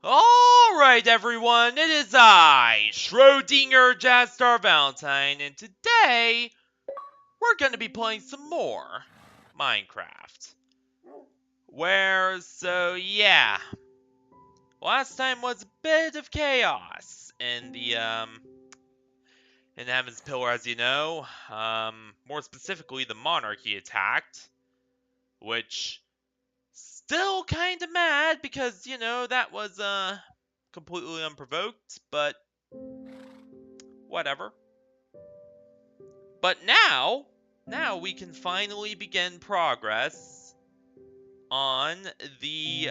Alright everyone, it is I, Schrodinger Jastar Valentine, and today we're gonna be playing some more Minecraft. Last time was a bit of chaos in in Heaven's Pillar, as you know. More specifically, the monarchy attacked, which still kinda mad because, that was, completely unprovoked, but whatever. But now we can finally begin progress on the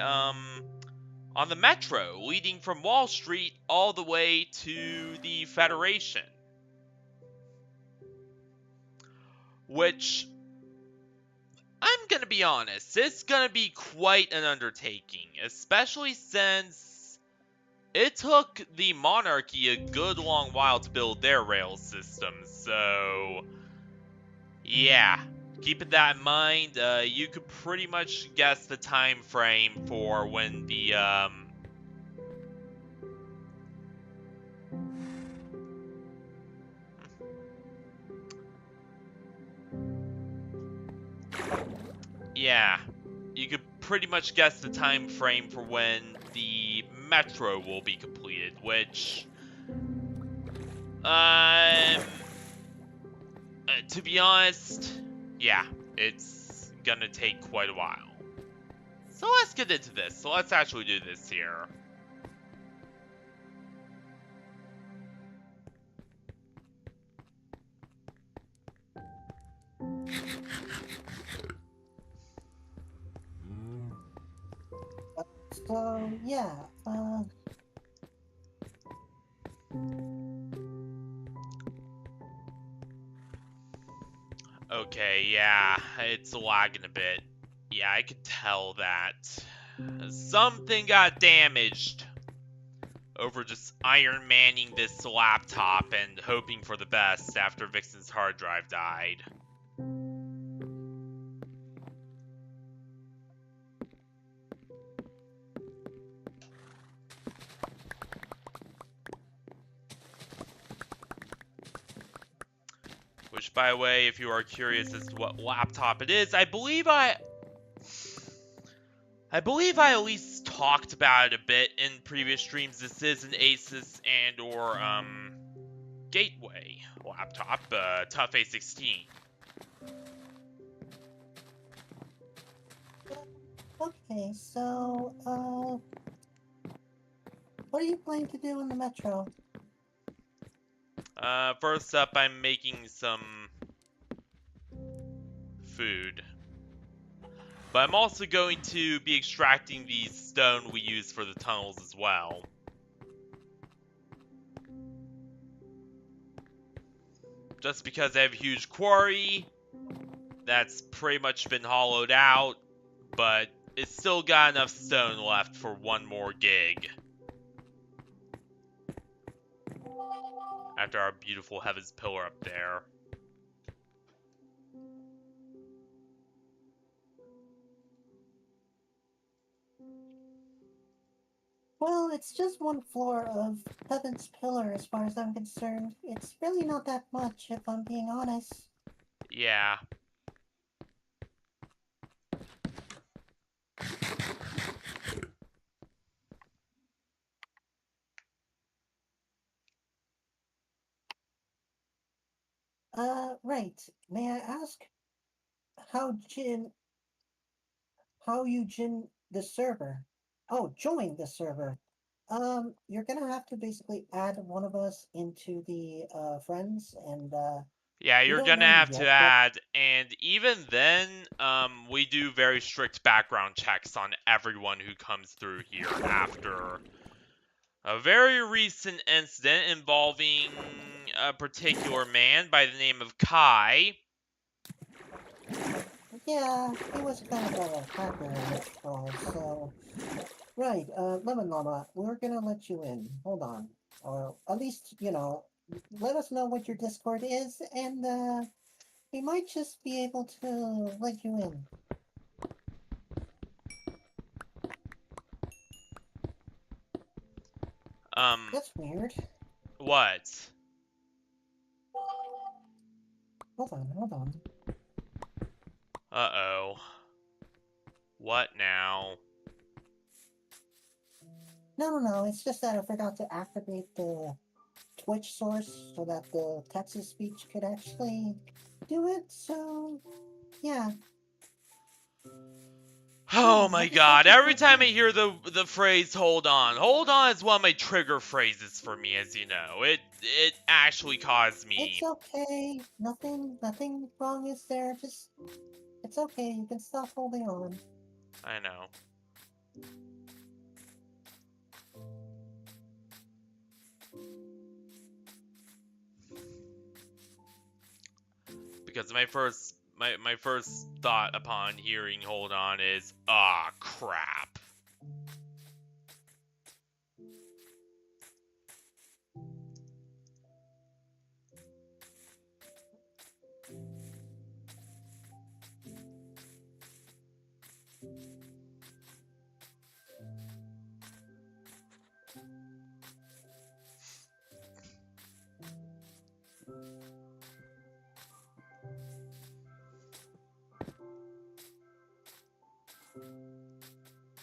metro leading from Wall Street all the way to the Federation. Which, I'm gonna be honest, it's gonna be quite an undertaking, especially since it took the monarchy a good long while to build their rail system, so yeah, keeping that in mind, you could pretty much guess the time frame for when the yeah, you could pretty much guess the time frame for when the metro will be completed, which to be honest, yeah, it's gonna take quite a while. So let's get into this. So let's actually do this here. So, yeah, Okay, yeah, it's lagging a bit. Yeah, I could tell that. Something got damaged over just Iron Manning this laptop and hoping for the best after Vixen's hard drive died. Which, by the way, if you are curious as to what laptop it is, I believe I at least talked about it a bit in previous streams. This is an Asus and or Gateway laptop, Tough A16. okay, so, what are you planning to do in the metro? First up, I'm making some food. But I'm also going to be extracting the stone we use for the tunnels as well. Just because I have a huge quarry that's pretty much been hollowed out, but it's still got enough stone left for one more gig. After our beautiful Heaven's Pillar up there. Well, it's just one floor of Heaven's Pillar as far as I'm concerned. It's really not that much, if I'm being honest. Yeah. Right. May I ask how you the server? Oh, join the server. You're gonna have to basically add one of us into the, friends, and, Yeah, we you're don't gonna know you have to yet, but add, and even then, we do very strict background checks on everyone who comes through here after a very recent incident involving a particular man by the name of Kai. yeah, he was kind of a hacker after all, so... Right, Lemon Llama, we're gonna let you in. Hold on. Or at least, let us know what your Discord is, and, we might just be able to let you in. That's weird. What? Hold on. Uh-oh. What now? No, it's just that I forgot to activate the Twitch source so that the text-to-speech could actually do it, so... Yeah. Oh Yeah, I my just have god, to every go time I through. hear the phrase hold on is one of my trigger phrases for me, as you know. It actually caused It's me. okay. Nothing wrong is there. Just, it's okay. You can stop holding on. I know. Because my first thought upon hearing hold on is, ah, crap.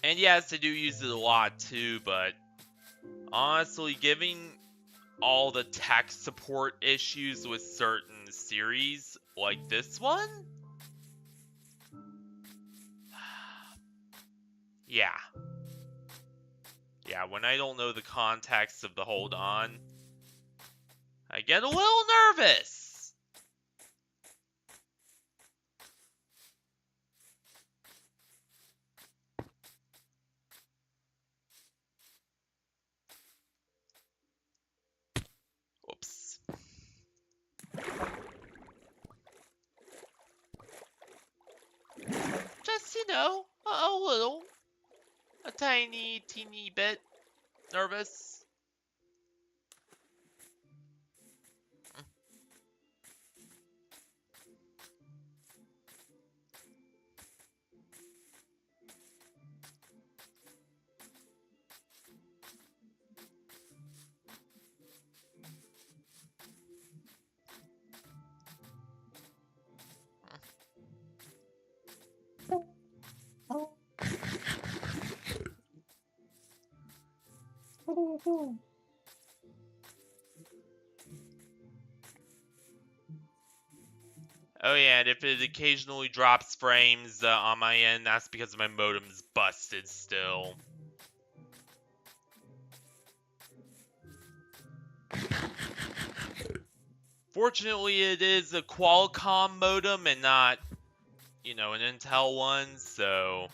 And yes, I do use it a lot too, but honestly, giving all the tech support issues with certain series like this one, yeah. Yeah, when I don't know the context of the hold on, I get a little nervous. Oops. Just, a little. A tiny, teeny bit nervous. Oh, what are you doing? Oh yeah, and if it occasionally drops frames on my end, that's because my modem's busted still. Fortunately, it is a Qualcomm modem and not, an Intel one, so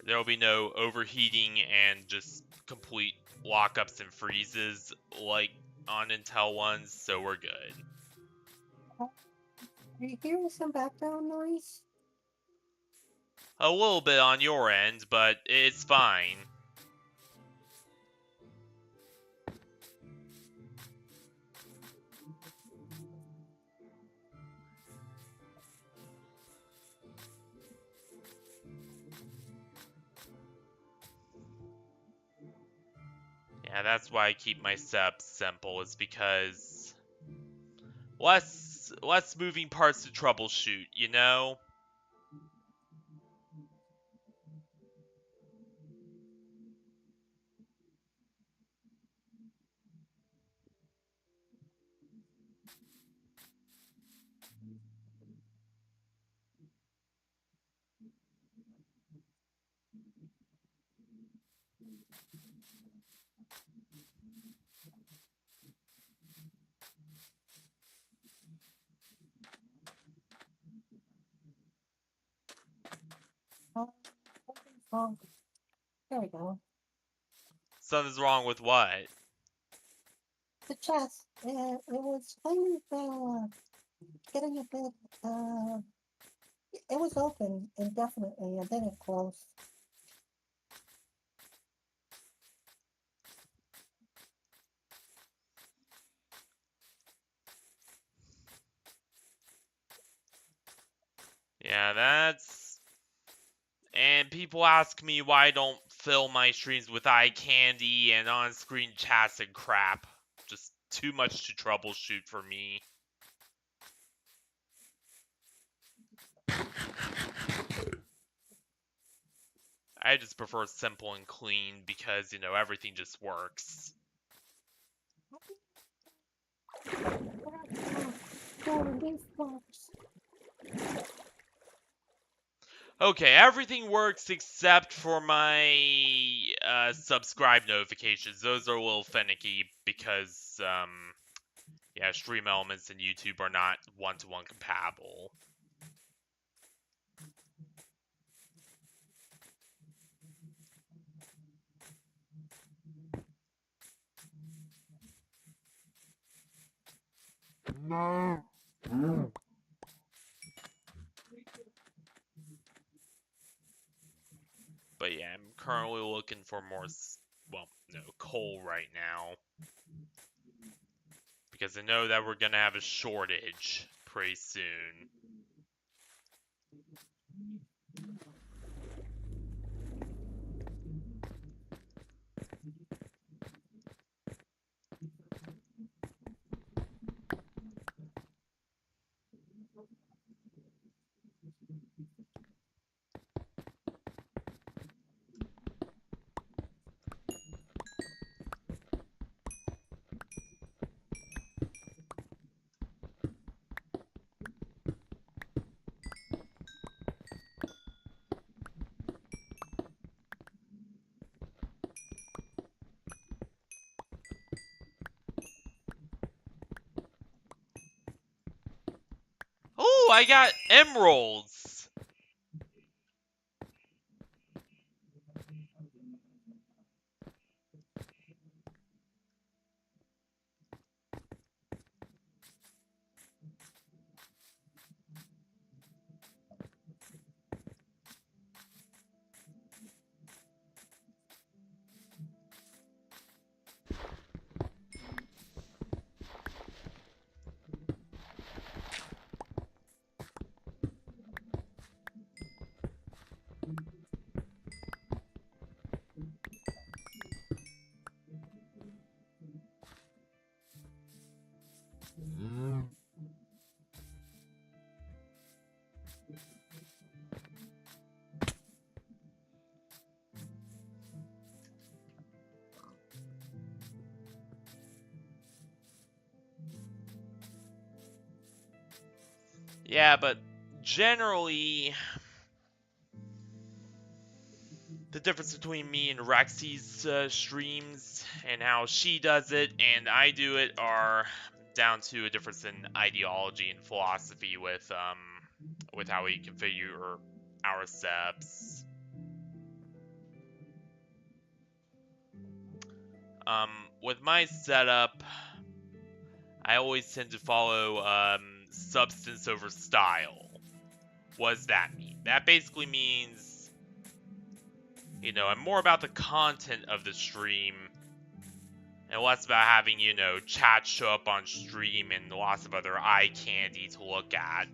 there will be no overheating and just complete lockups and freezes like on Intel ones, so we're good. Are you hearing some background noise? A little bit on your end, but it's fine. Yeah, that's why I keep my setup simple, is because less moving parts to troubleshoot, you know? Oh, something's wrong. There we go. Something's wrong with what? The chest. It was kind of getting a bit. It was open indefinitely, and then it closed. Yeah, that's... And people ask me why I don't fill my streams with eye candy and on-screen chats and crap. Just too much to troubleshoot for me. I just prefer simple and clean because, everything just works. Okay, everything works except for my subscribe notifications. Those are a little finicky because, yeah, Stream Elements and YouTube are not one-to-one compatible. No. But yeah, I'm currently looking for more, coal right now. Because I know that we're gonna have a shortage pretty soon. Oh, I got emeralds! Yeah, but generally, the difference between me and Rexy's streams and how she does it and I do it are down to a difference in ideology and philosophy with how we configure our setups. With my setup, I always tend to follow substance over style. What does that mean? That basically means, I'm more about the content of the stream and less about having, chat show up on stream and lots of other eye candy to look at.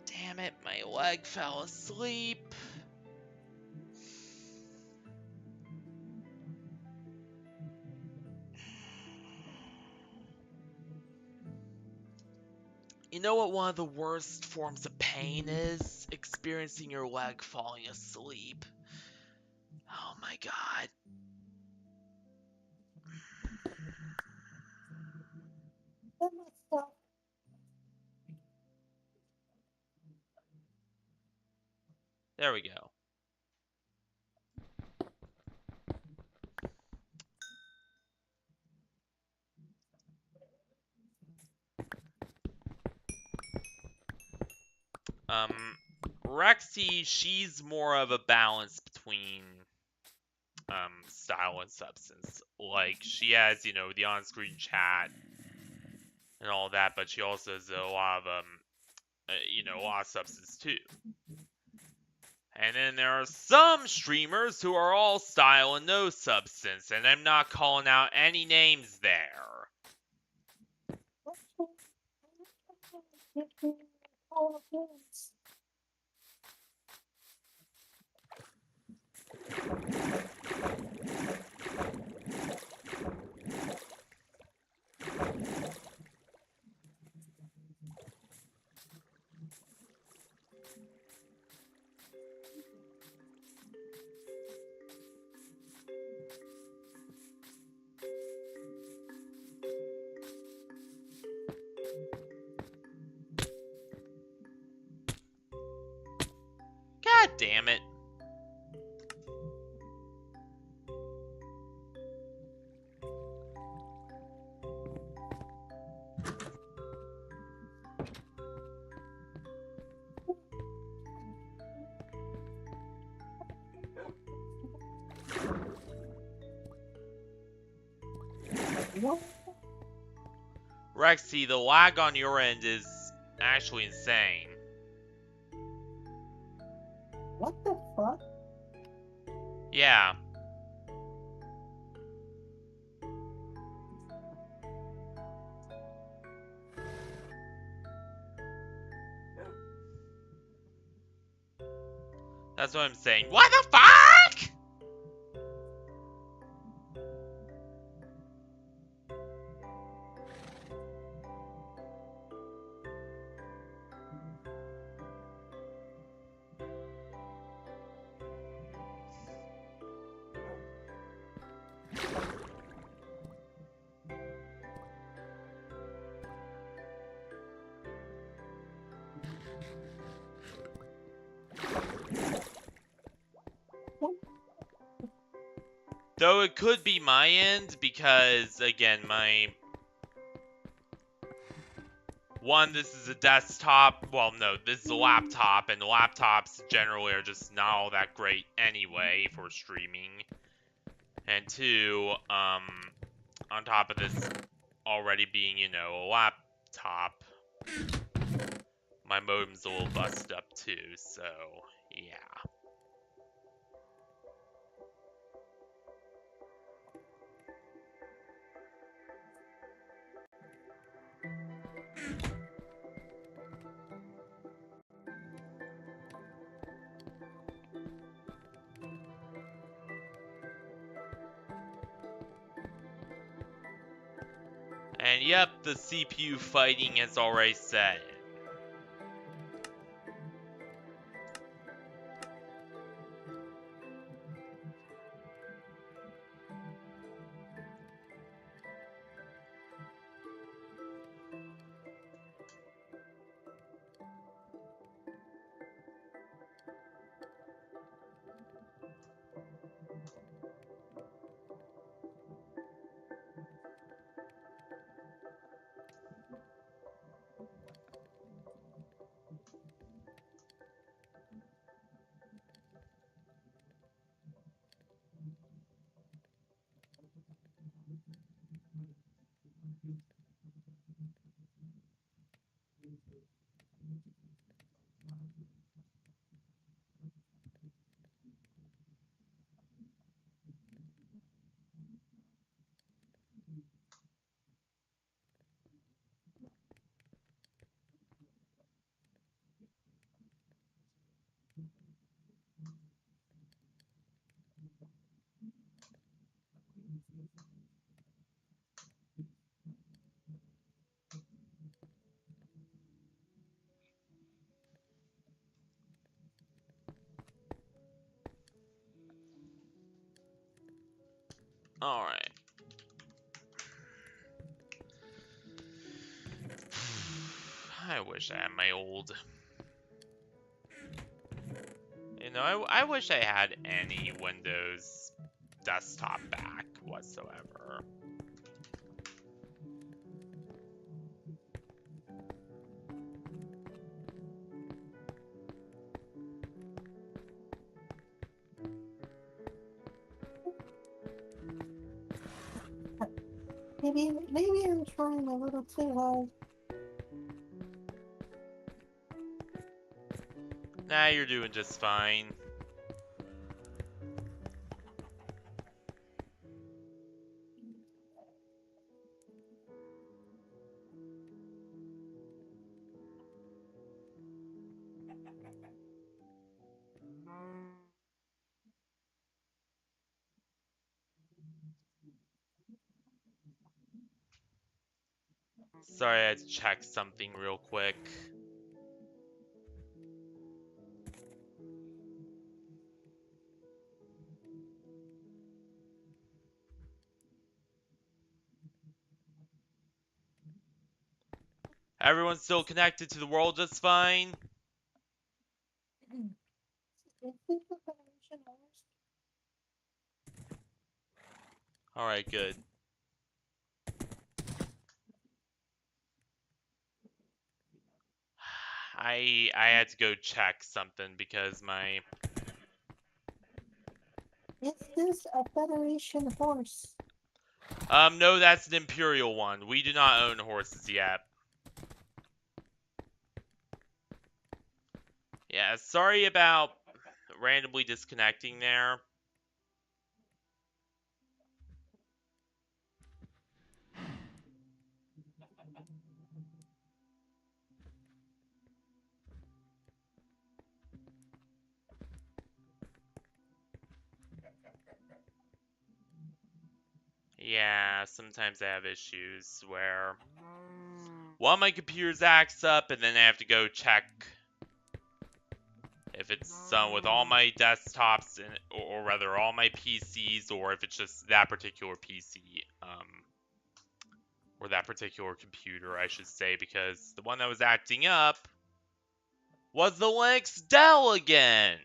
Damn it, my leg fell asleep. You know what one of the worst forms of pain is? Experiencing your leg falling asleep. Oh my god. There we go. Rexy, she's more of a balance between style and substance. Like, she has, the on-screen chat and all that, but she also has a lot of a lot of substance too. And then there are some streamers who are all style and no substance, and I'm not calling out any names there. God damn it. What? Rexy, the lag on your end is actually insane. What the fuck? Yeah. That's what I'm saying. What the fuck?! Though it could be my end, because, again, this is a desktop. Well, no, this is a laptop, and the laptops generally are just not all that great anyway for streaming. And two, on top of this already being, a laptop, my modem's a little busted up too, so, yeah. And yep, the CPU fighting has already set in. Alright. I wish I had my old... I wish I had any Windows desktop back whatsoever. Maybe I'm trying a little too hard. Nah, you're doing just fine. Sorry, I had to check something real quick. Everyone's still connected to the world just fine? Alright, good. I had to go check something because my... Is this a Federation horse? No, that's an Imperial one. We do not own horses yet. Yeah, sorry about randomly disconnecting there. Yeah, sometimes I have issues where one of my computers acts up and then I have to go check if it's done with all my desktops and, or rather all my PCs, or if it's just that particular PC, or that particular computer, I should say, because the one that was acting up was the Linux Dell again.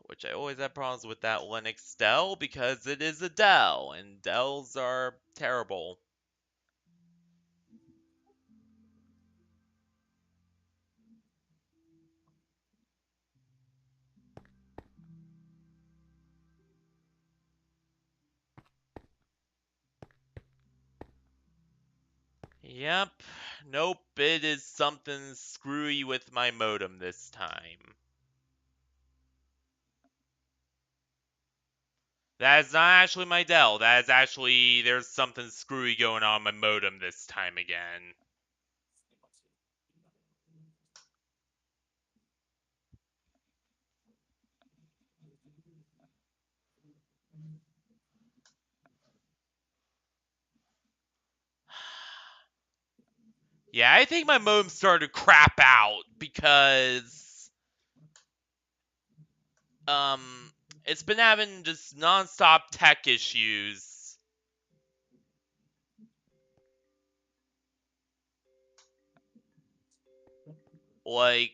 Which I always have problems with that Linux Dell because it is a Dell, and Dells are terrible. Yep. Nope, it is something screwy with my modem this time. That is not actually my Dell. That is actually, there's something screwy going on my modem this time again. Yeah, I think my modem started to crap out because, um, it's been having just nonstop tech issues. Like,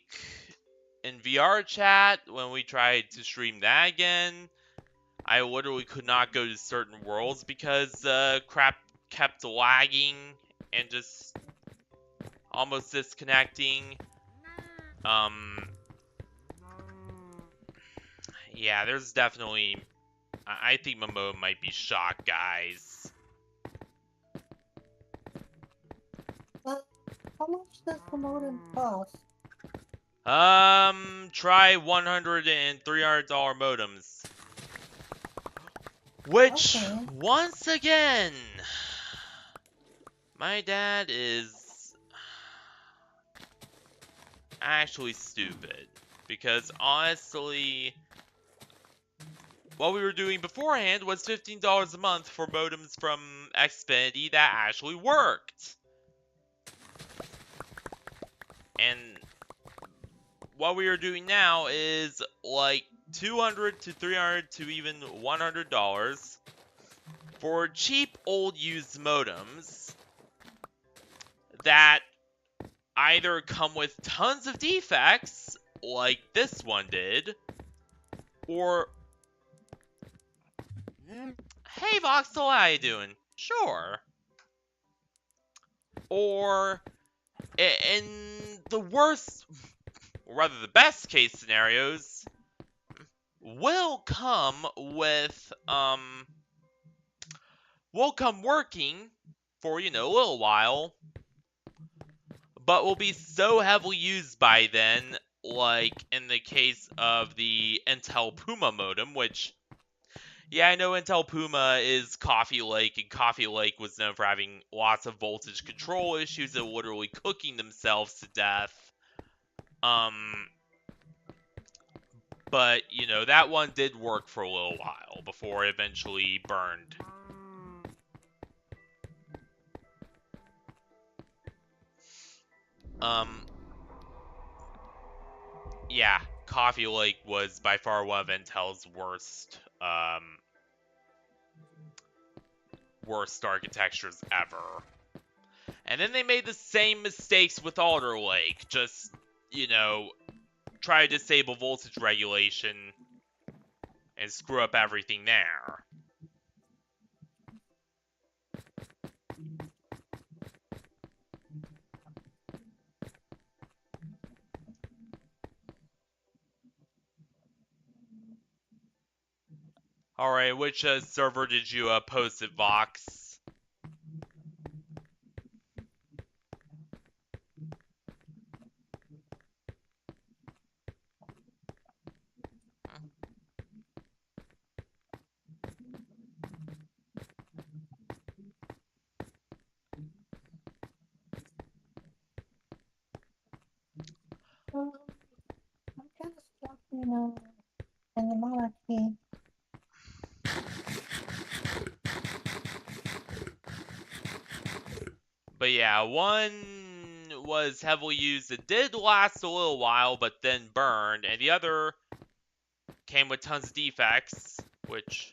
in VR chat, when we tried to stream that again, I literally could not go to certain worlds because crap kept lagging and just almost disconnecting. Um, yeah, there's definitely I think my modem might be shot, guys. How much does the modem cost? Try $100 and $300 modems. Which, Okay. once again, my dad is actually stupid. Because honestly, what we were doing beforehand was $15 a month for modems from Xfinity that actually worked. And what we are doing now is like $200 to $300 to even $100 for cheap old used modems that either come with tons of defects, like this one did, or hey Voxel, how you doing? Sure. Or in the worst, or rather the best case scenarios, will come with will come working for, a little while, but will be so heavily used by then, like in the case of the Intel Puma modem, which, yeah, I know Intel Puma is Coffee Lake, and Coffee Lake was known for having lots of voltage control issues and literally cooking themselves to death. But, that one did work for a little while before it eventually burned. Yeah, Coffee Lake was by far one of Intel's worst architectures ever. And then they made the same mistakes with Alder Lake. Just, try to disable voltage regulation and screw up everything there. Alright, which server did you post at, Vox? I'm kind of stuck, in the monarchy. But yeah, one was heavily used. It did last a little while, but then burned. And the other came with tons of defects, which...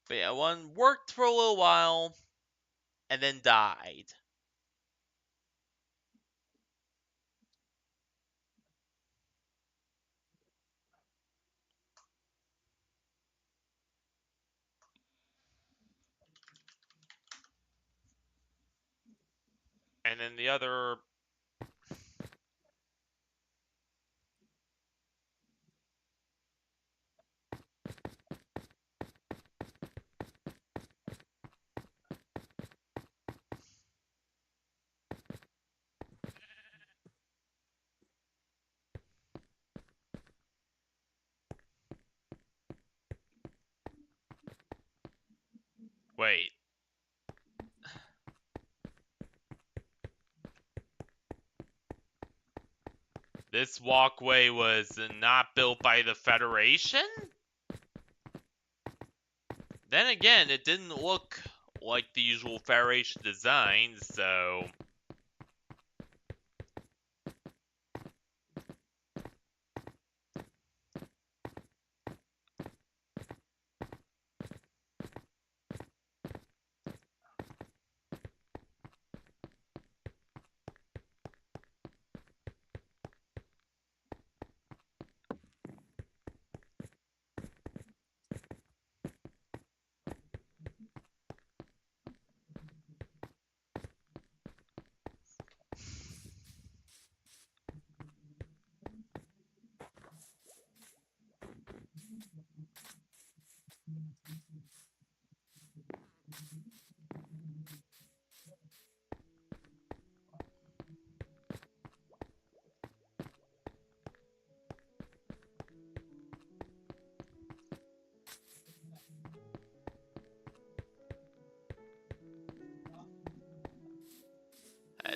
But yeah, one worked for a little while, and then died. And then the other... Wait. This walkway was not built by the Federation? Then again, it didn't look like the usual Federation design, so...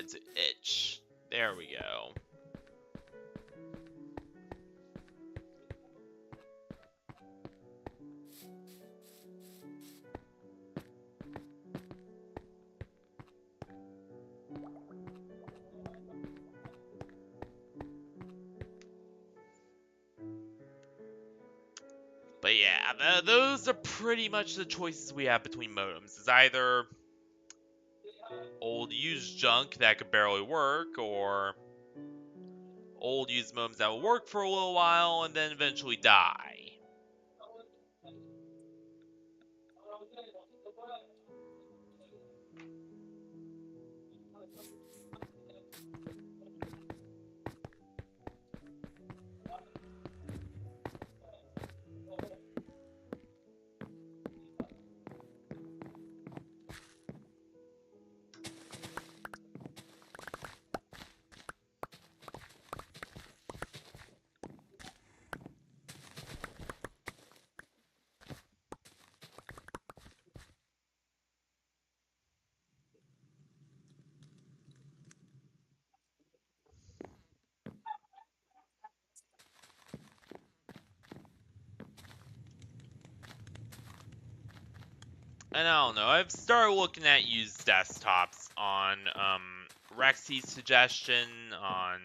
it to itch. There we go. But yeah, those are pretty much the choices we have between modems. It's either old used junk that could barely work, or old used modems that will work for a little while and then eventually die. And I don't know, I've started looking at used desktops on Rexy's suggestion, on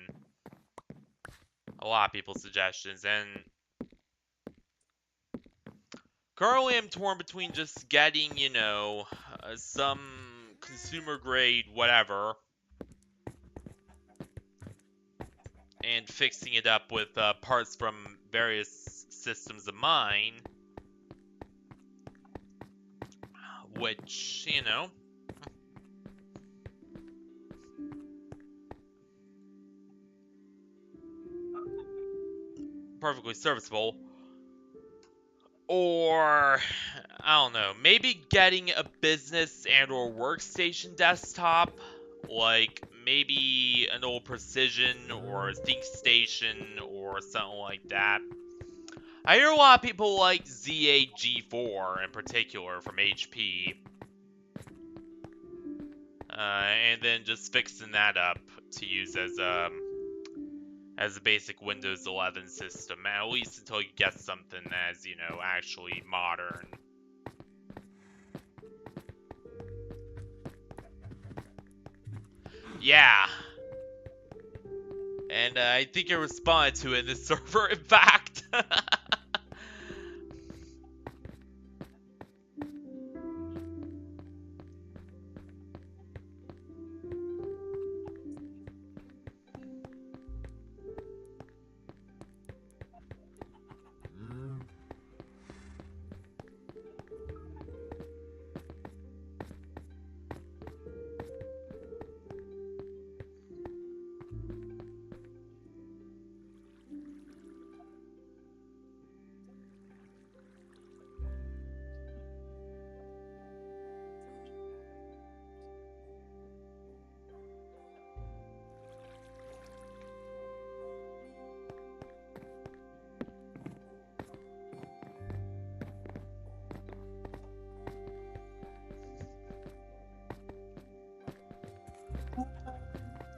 a lot of people's suggestions, and currently I'm torn between just getting, you know, some consumer grade whatever and fixing it up with parts from various systems of mine, which, you know, perfectly serviceable. Or, I don't know, maybe getting a business and or workstation desktop, like maybe an old Precision or a ThinkStation or something like that. I hear a lot of people like ZAG4 in particular from HP. And then just fixing that up to use as a basic Windows 11 system, at least until you get something that's, you know, actually modern. Yeah. And I think I responded to it in this server, in fact.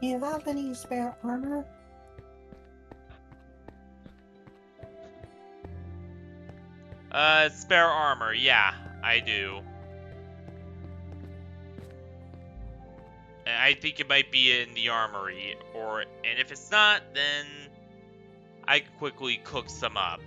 Do you have any spare armor? Spare armor, yeah, I do. And I think it might be in the armory, and if it's not, then I can quickly cook some up.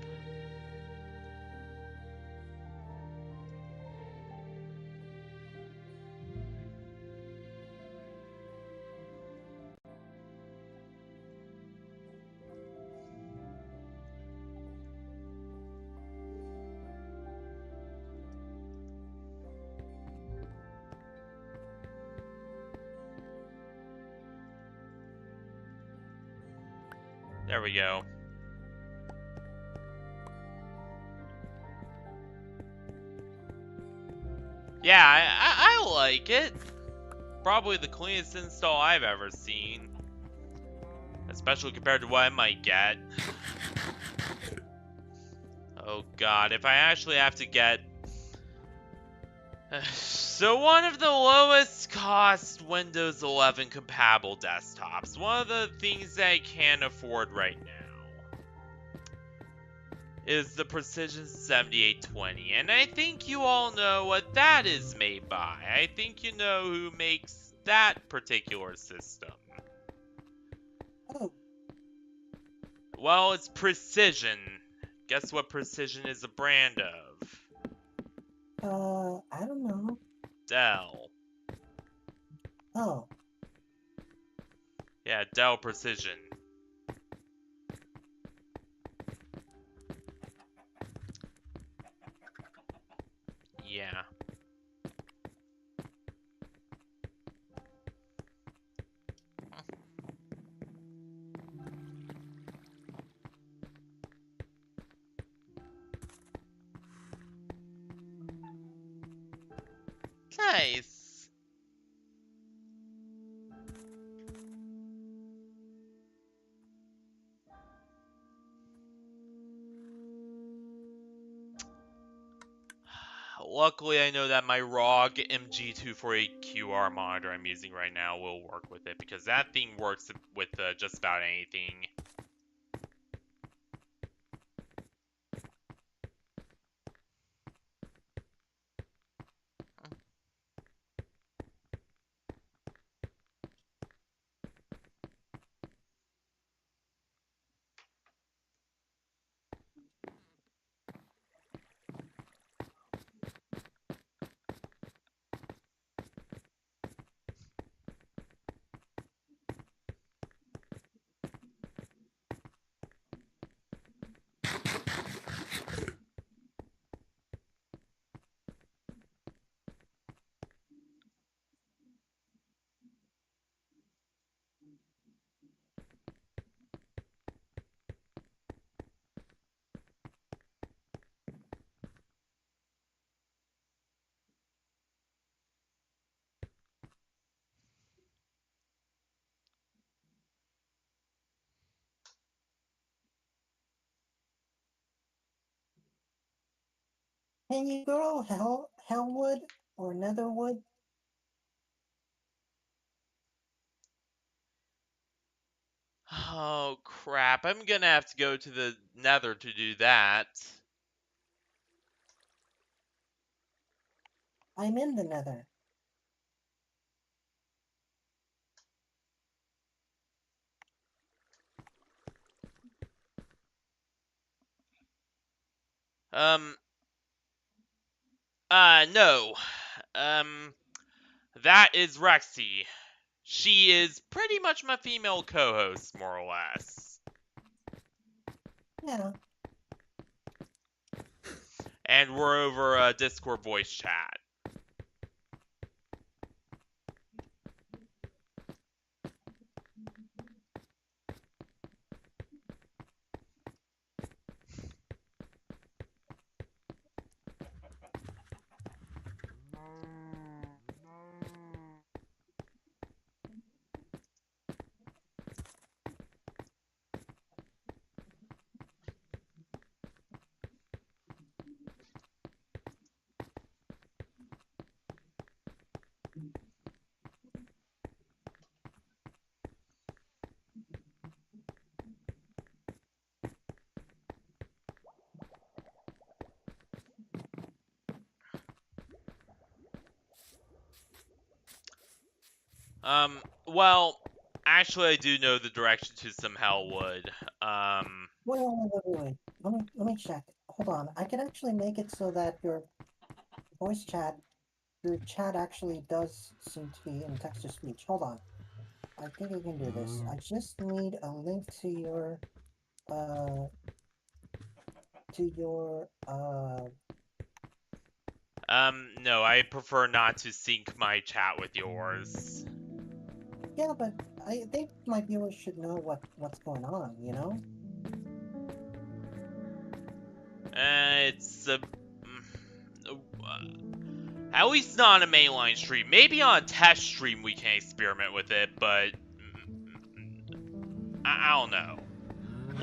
There we go. Yeah, I like it. Probably the cleanest install I've ever seen. Especially compared to what I might get. Oh god, if I actually have to get So one of the lowest cost Windows 11 compatible desktops, one of the things that I can afford right now, is the Precision 7820, and I think you all know what that is made by. I think you know who makes that particular system. Oh, Well, it's Precision. Guess what Precision is a brand of? I don't know. Dell. Oh, Yeah, Dell Precision. Yeah. Nice. Luckily, I know that my ROG MG248QR monitor I'm using right now will work with it, because that thing works with just about anything. can you grow hellwood or netherwood? Oh, crap. I'm gonna have to go to the nether to do that. I'm in the nether. Um, no. Um, that is Rexy. She is pretty much my female co-host, more or less. Yeah. And we're over Discord voice chat. Well, actually, I do know the direction to some Hellwood. Wait. Let me check. Hold on. I can actually make it so that voice chat, your chat actually does seem to be in text to speech. Hold on. I think I can do this. I just need a link to uh, your. No, I prefer not to sync my chat with yours. Yeah, but I think my viewers should know what's going on, you know? It's at least not on a mainline stream. Maybe on a test stream we can experiment with it, but I don't know.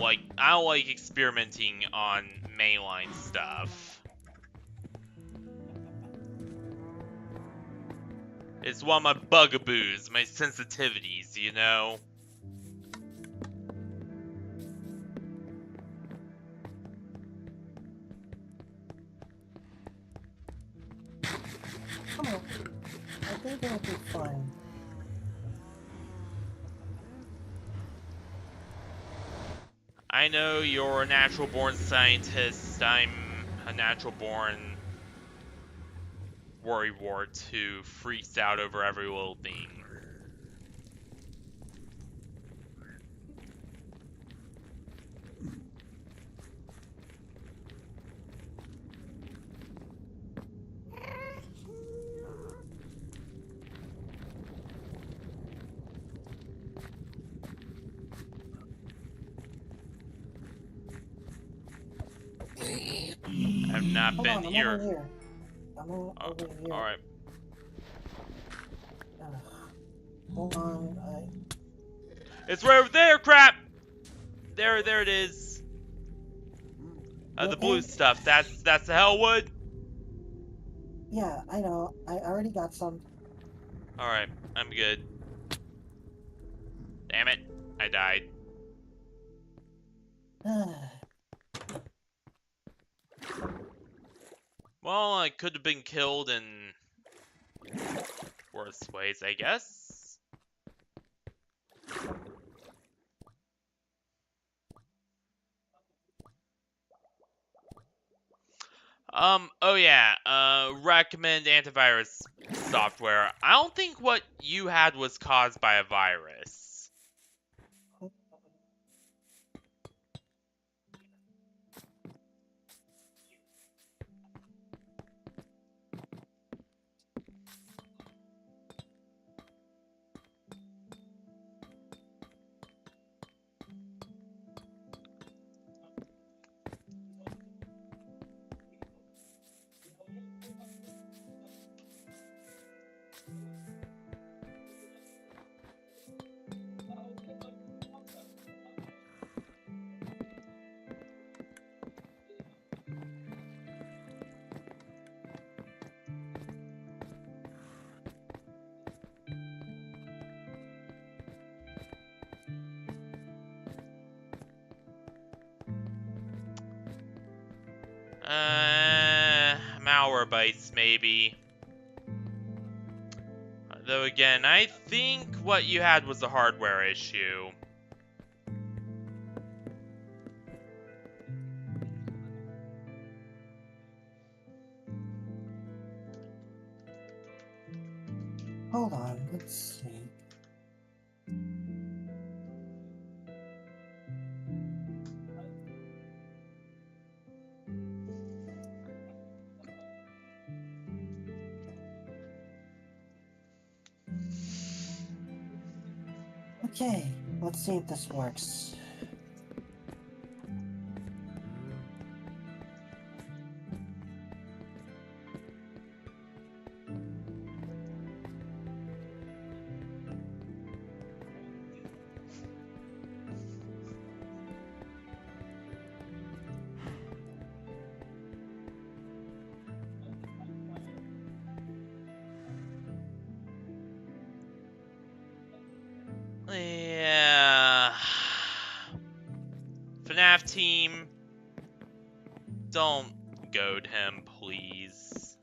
Like, I don't like experimenting on mainline stuff. It's one of my bugaboos, my sensitivities, you know? Come on. I think it'll be fine. I know you're a natural-born scientist. I'm a natural-born worrywart who freaks out over every little thing. I've not Hold been on, I'm here. over here. I'm over here. Alright. Hold on, It's right over there, crap! There it is. The blue okay? stuff, that's the hellwood? Yeah, I know. I already got some. Alright, I'm good. Damn it, I died. Well, I could have been killed in worse ways, I guess. Oh yeah, recommend antivirus software. I don't think what you had was caused by a virus. Malwarebytes, maybe. Though again, I think what you had was a hardware issue. Hold on, let's see. Okay, let's see if this works. Yeah. FNAF team, don't goad him, please.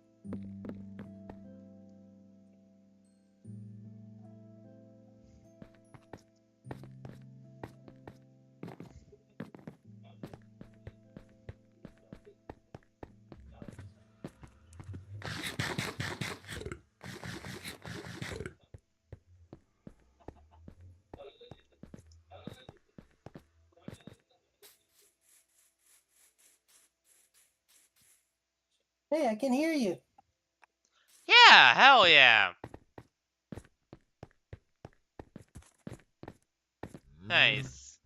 Hey, I can hear you. Yeah, hell yeah. Nice.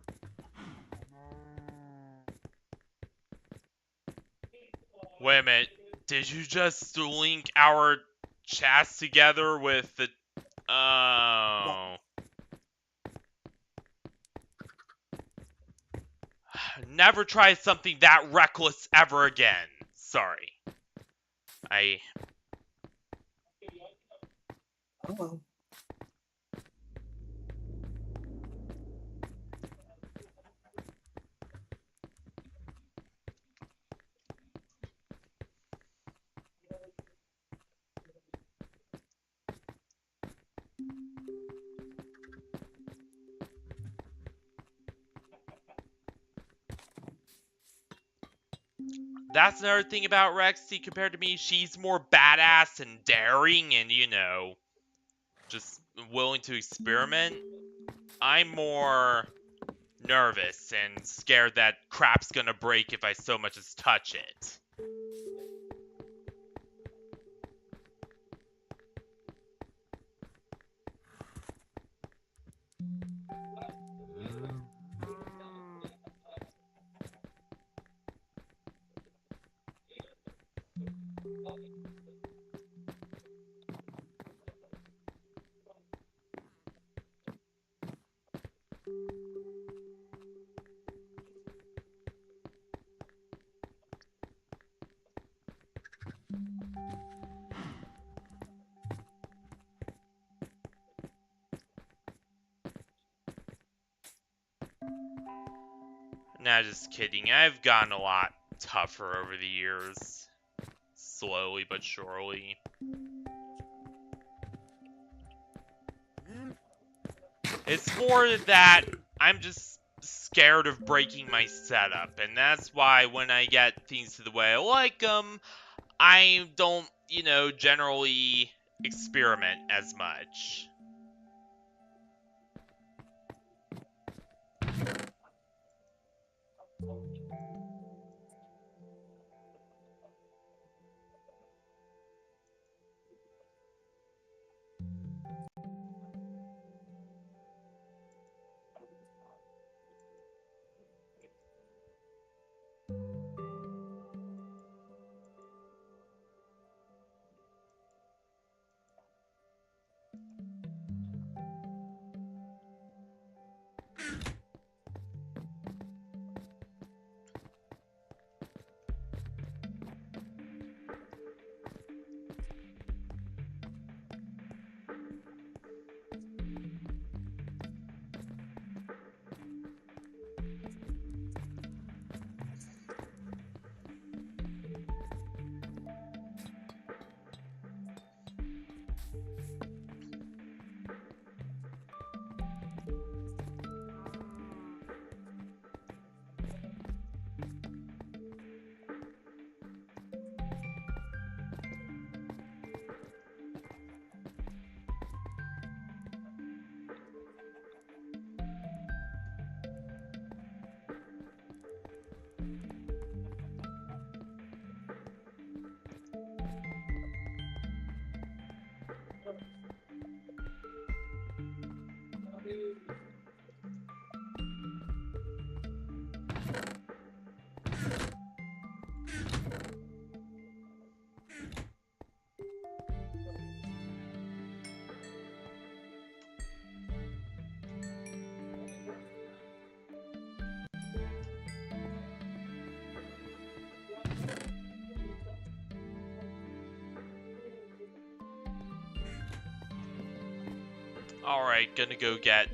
Wait a minute. Did you just link our chats together with the... Oh. Never try something that reckless ever again. Sorry. Oh well. That's another thing about Rexy compared to me. She's more badass and daring and, just willing to experiment. I'm more nervous and scared that crap's gonna break if I so much as touch it. Nah, just kidding. I've gotten a lot tougher over the years. Slowly but surely. It's more that I'm just scared of breaking my setup, and that's why when I get things to the way I like them, I don't, generally experiment as much. Alright, gonna go get...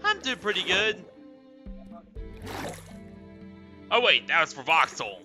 I'm doing pretty good. Oh wait, that was for Voxel.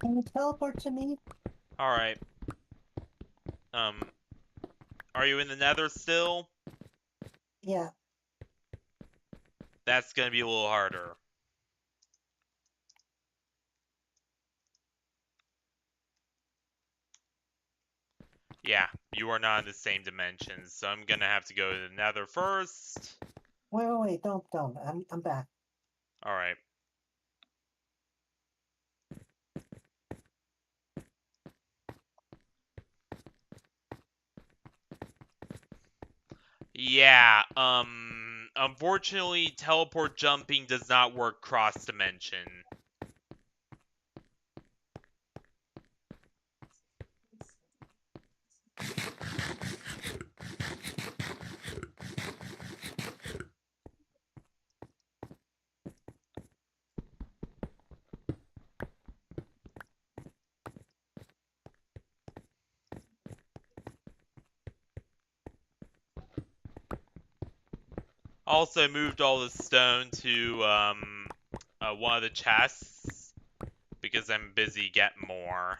Can you teleport to me? Alright. Are you in the nether still? Yeah. That's gonna be a little harder. Yeah, you are not in the same dimensions, so I'm gonna have to go to the nether first. Wait, don't. I'm back. Alright. Yeah, unfortunately, teleport jumping does not work cross-dimension. Also moved all the stone to, one of the chests, because I'm busy getting more.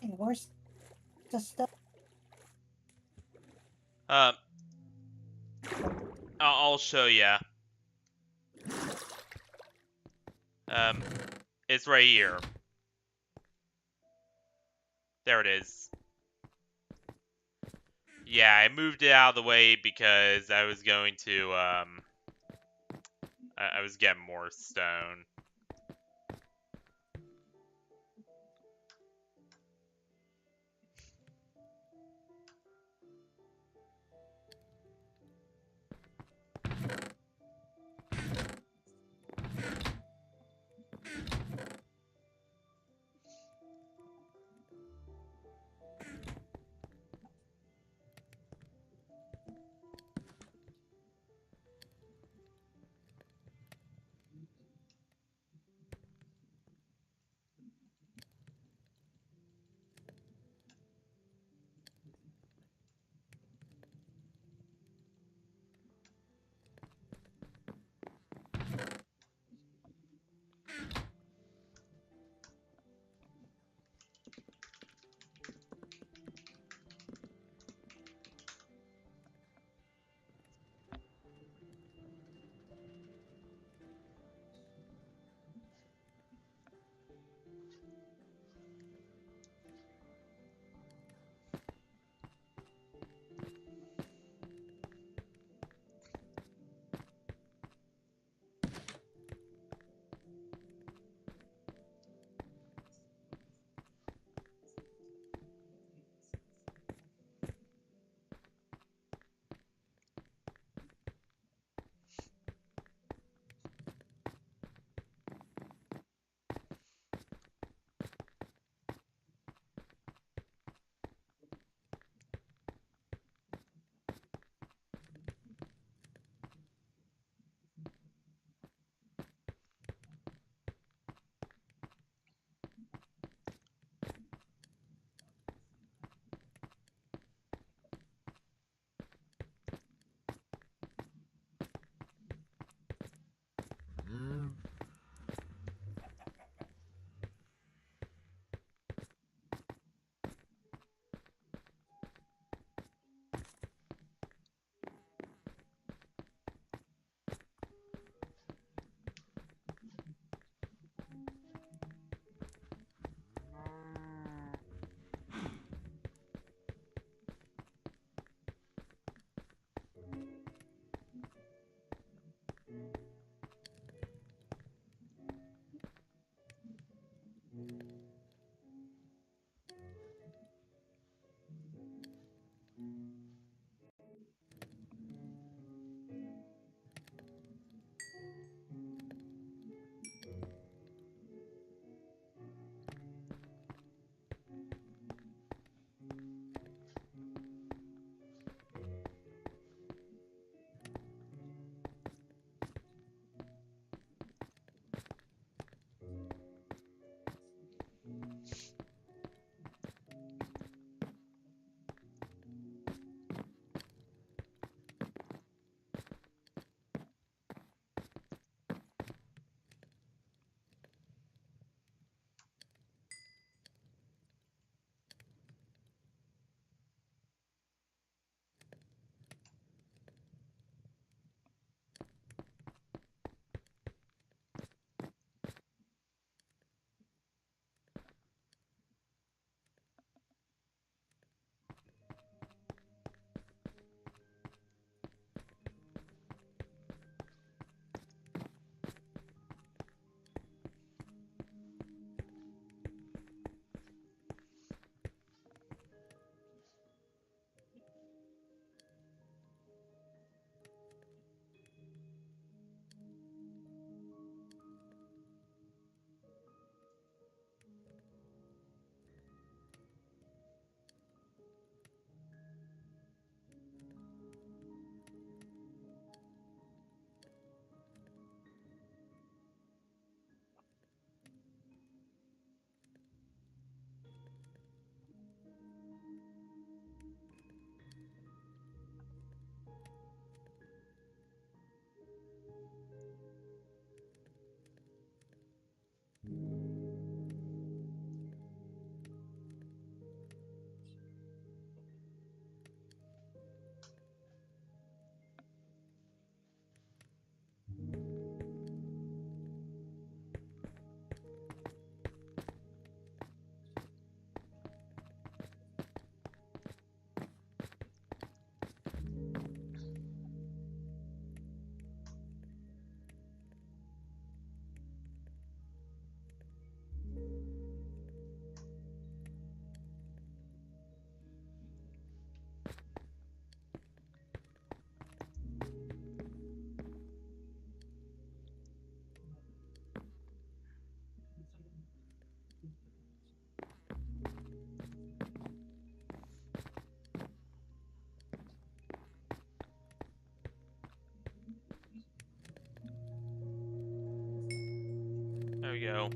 Hey, where's the stuff? Um, I'll show ya. It's right here. There it is. Yeah, I moved it out of the way because I was going to, I was getting more stone. we go.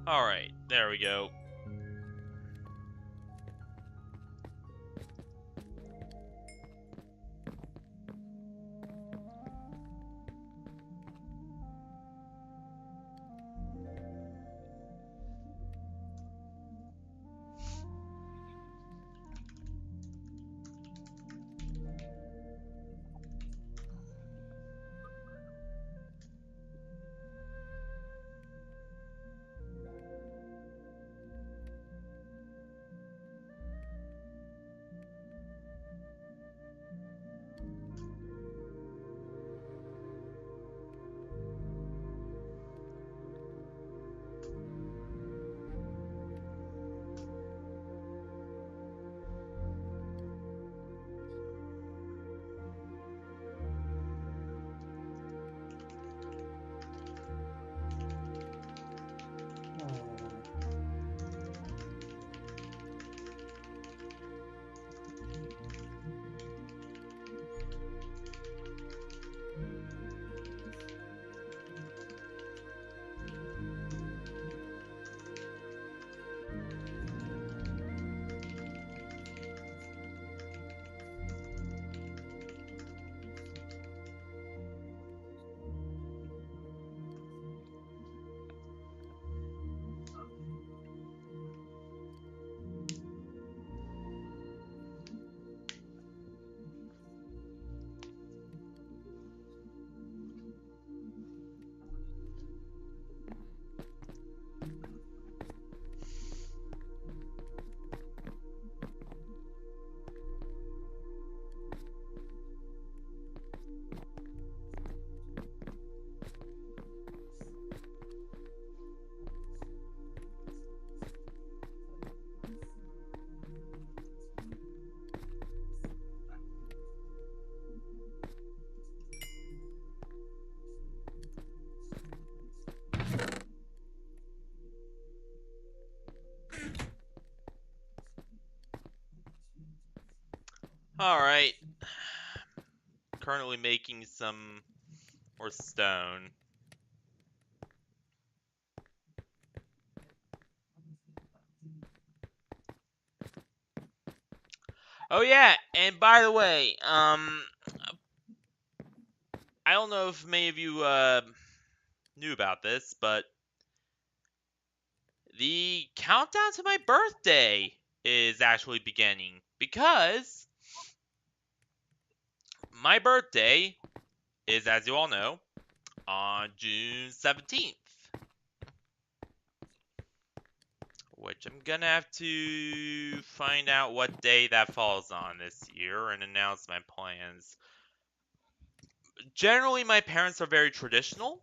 Alright, there we go. Alright. Currently making some more stone. Oh yeah, and by the way, I don't know if many of you knew about this, but the countdown to my birthday is actually beginning because my birthday is, as you all know, on June 17th. Which I'm gonna have to find out what day that falls on this year and announce my plans. Generally, my parents are very traditional.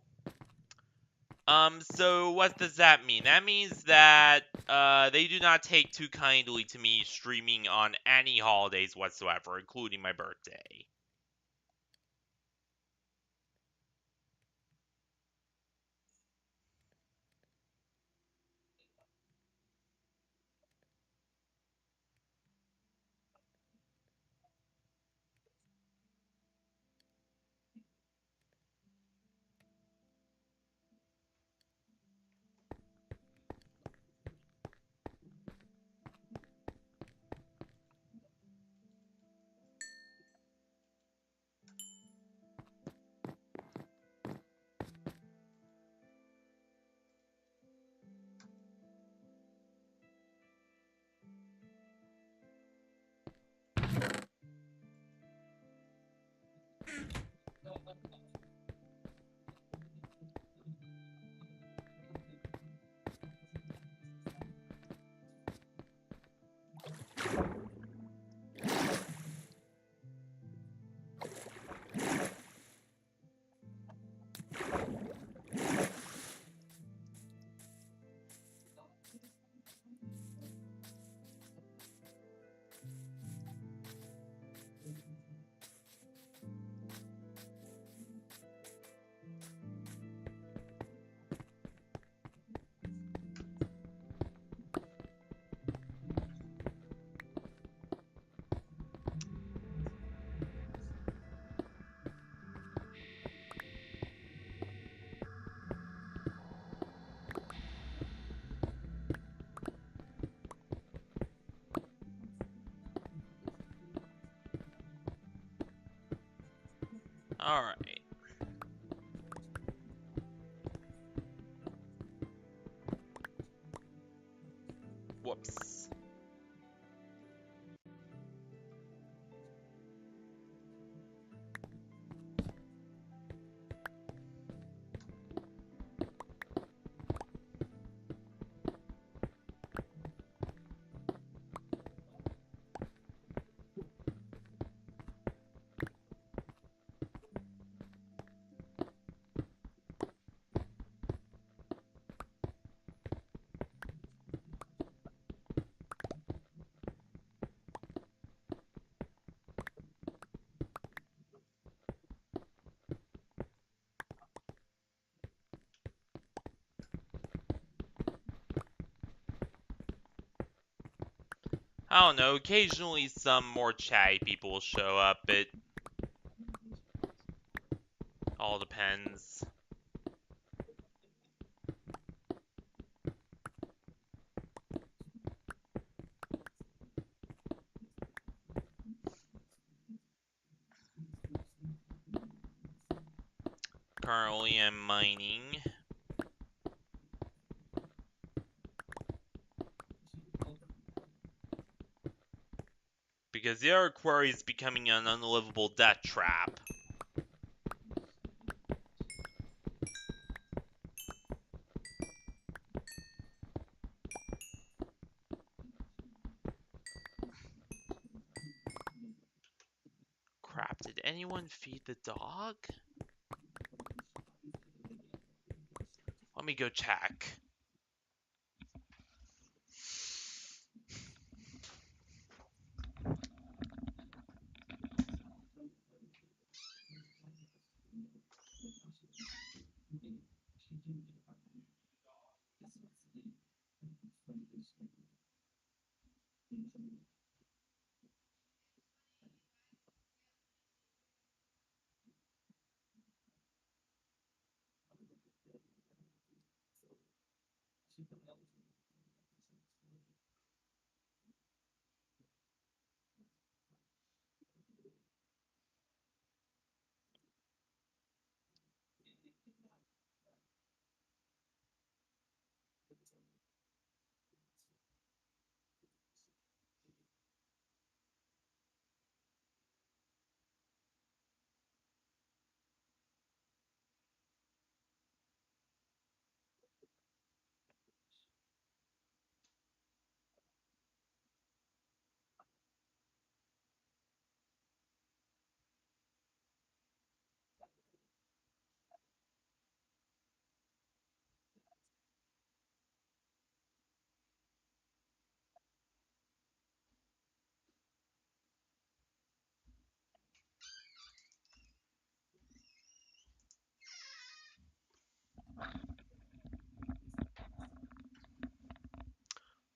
So what does that mean? That means that they do not take too kindly to me streaming on any holidays whatsoever, including my birthday. Alright. Whoops. I don't know, occasionally some more chatty people will show up, it all depends. Currently I'm mining. Because the other quarry is becoming an unlivable death trap. Crap, did anyone feed the dog? Let me go check.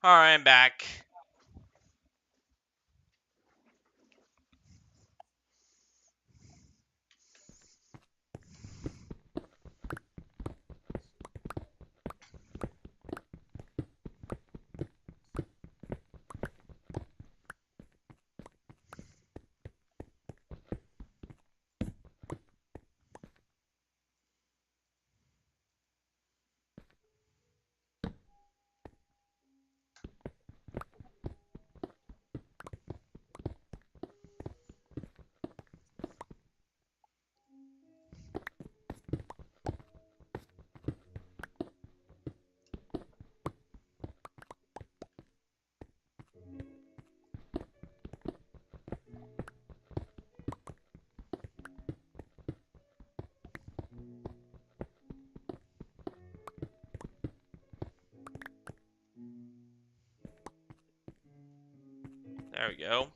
Alright, I'm back. There we go.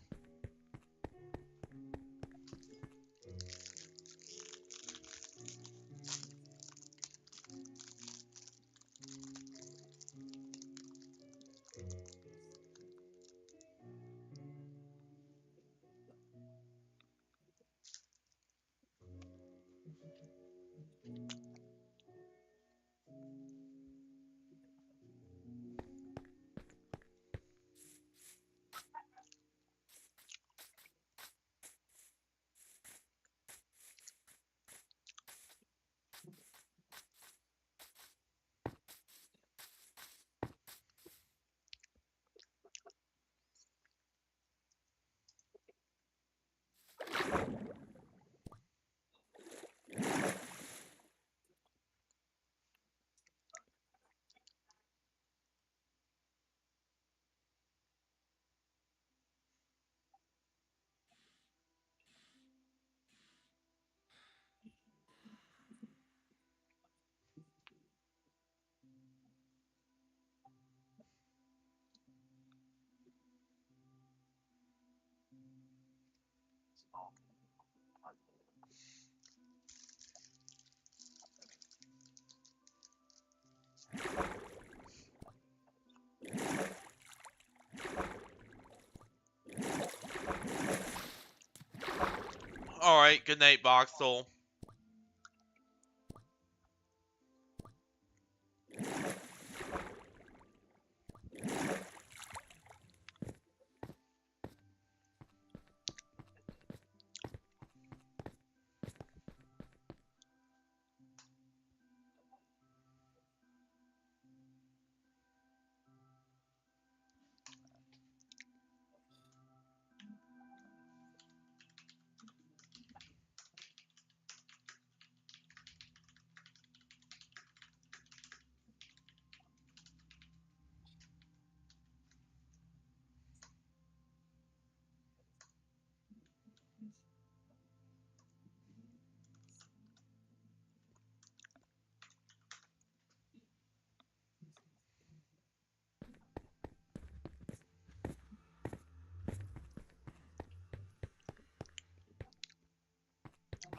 Alright, good night, Boxel.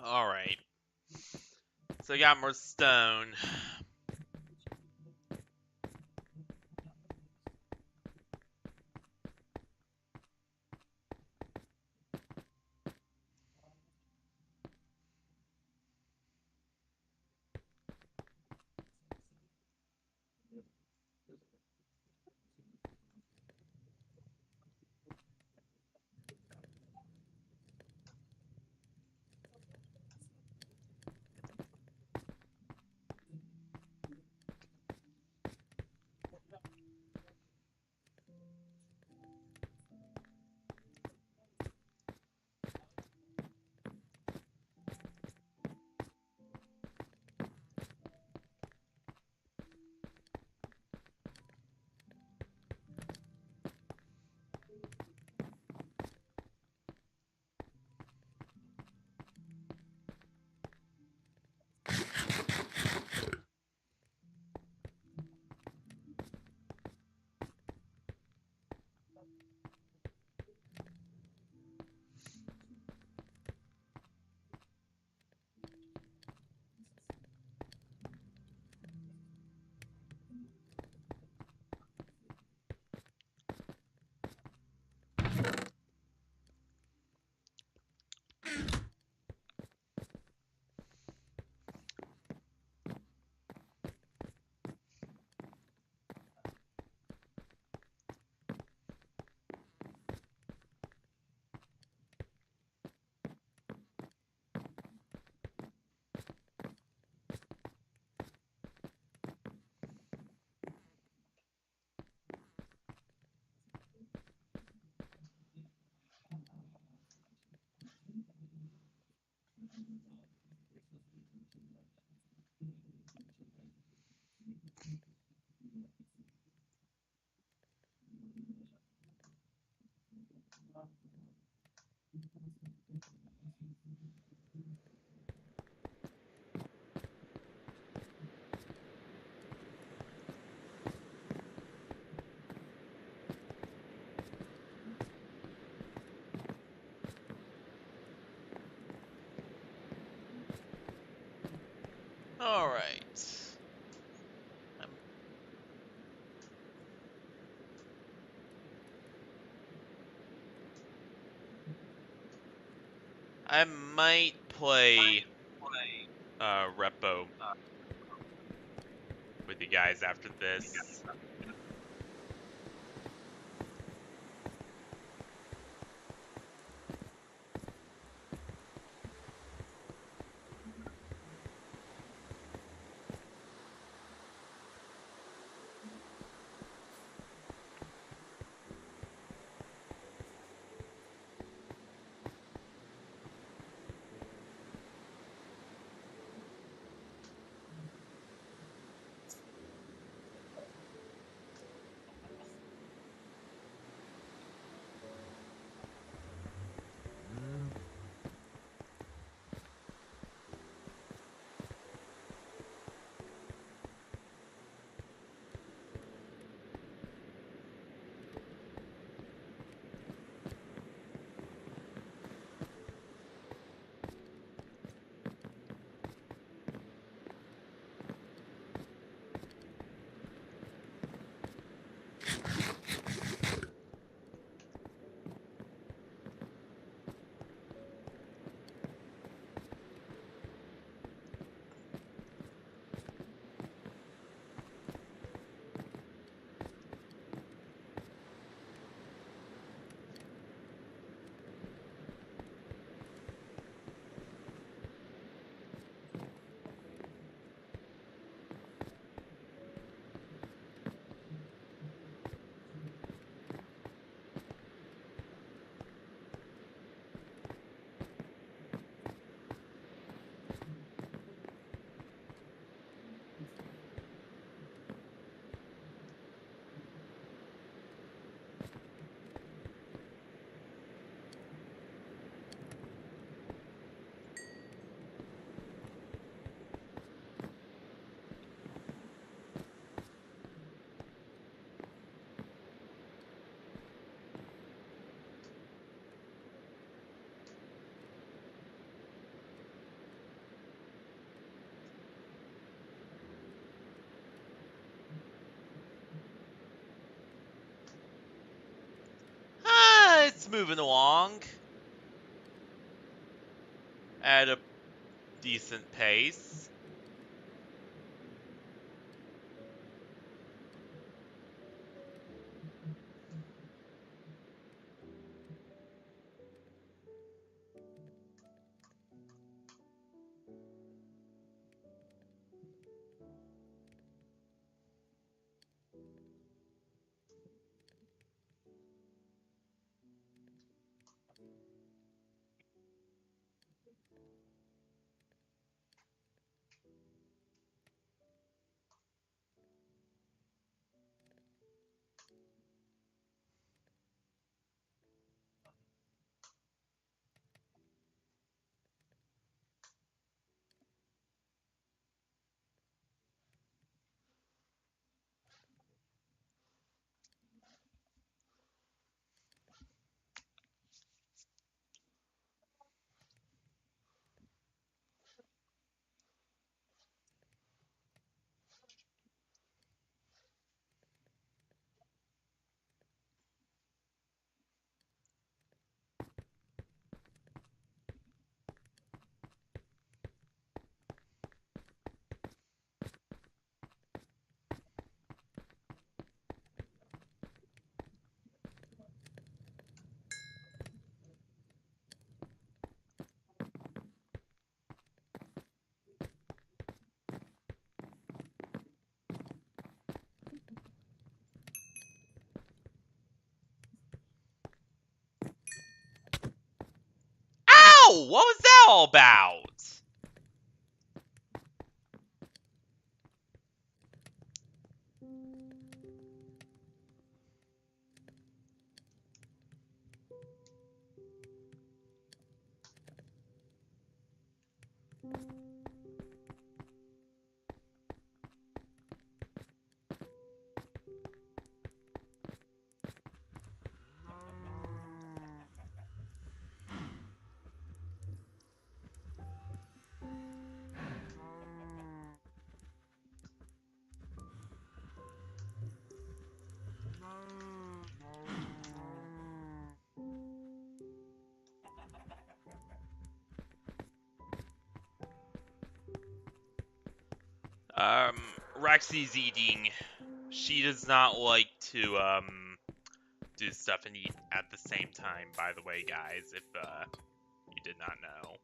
Alright. So I got more stone. Alright. I might play Repo with you guys after this. It's moving along at a decent pace. Ow! What was that all about? Rexy's eating. She does not like to, do stuff and eat at the same time, by the way, guys, if, you did not know.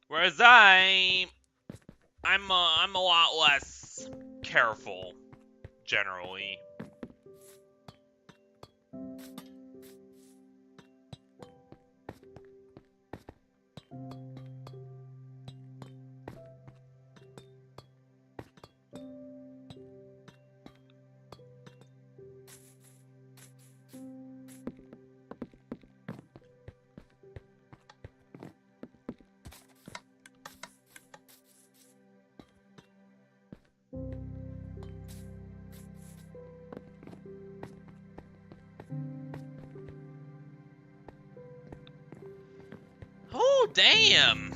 Whereas I'm a lot less careful, generally. Oh, damn!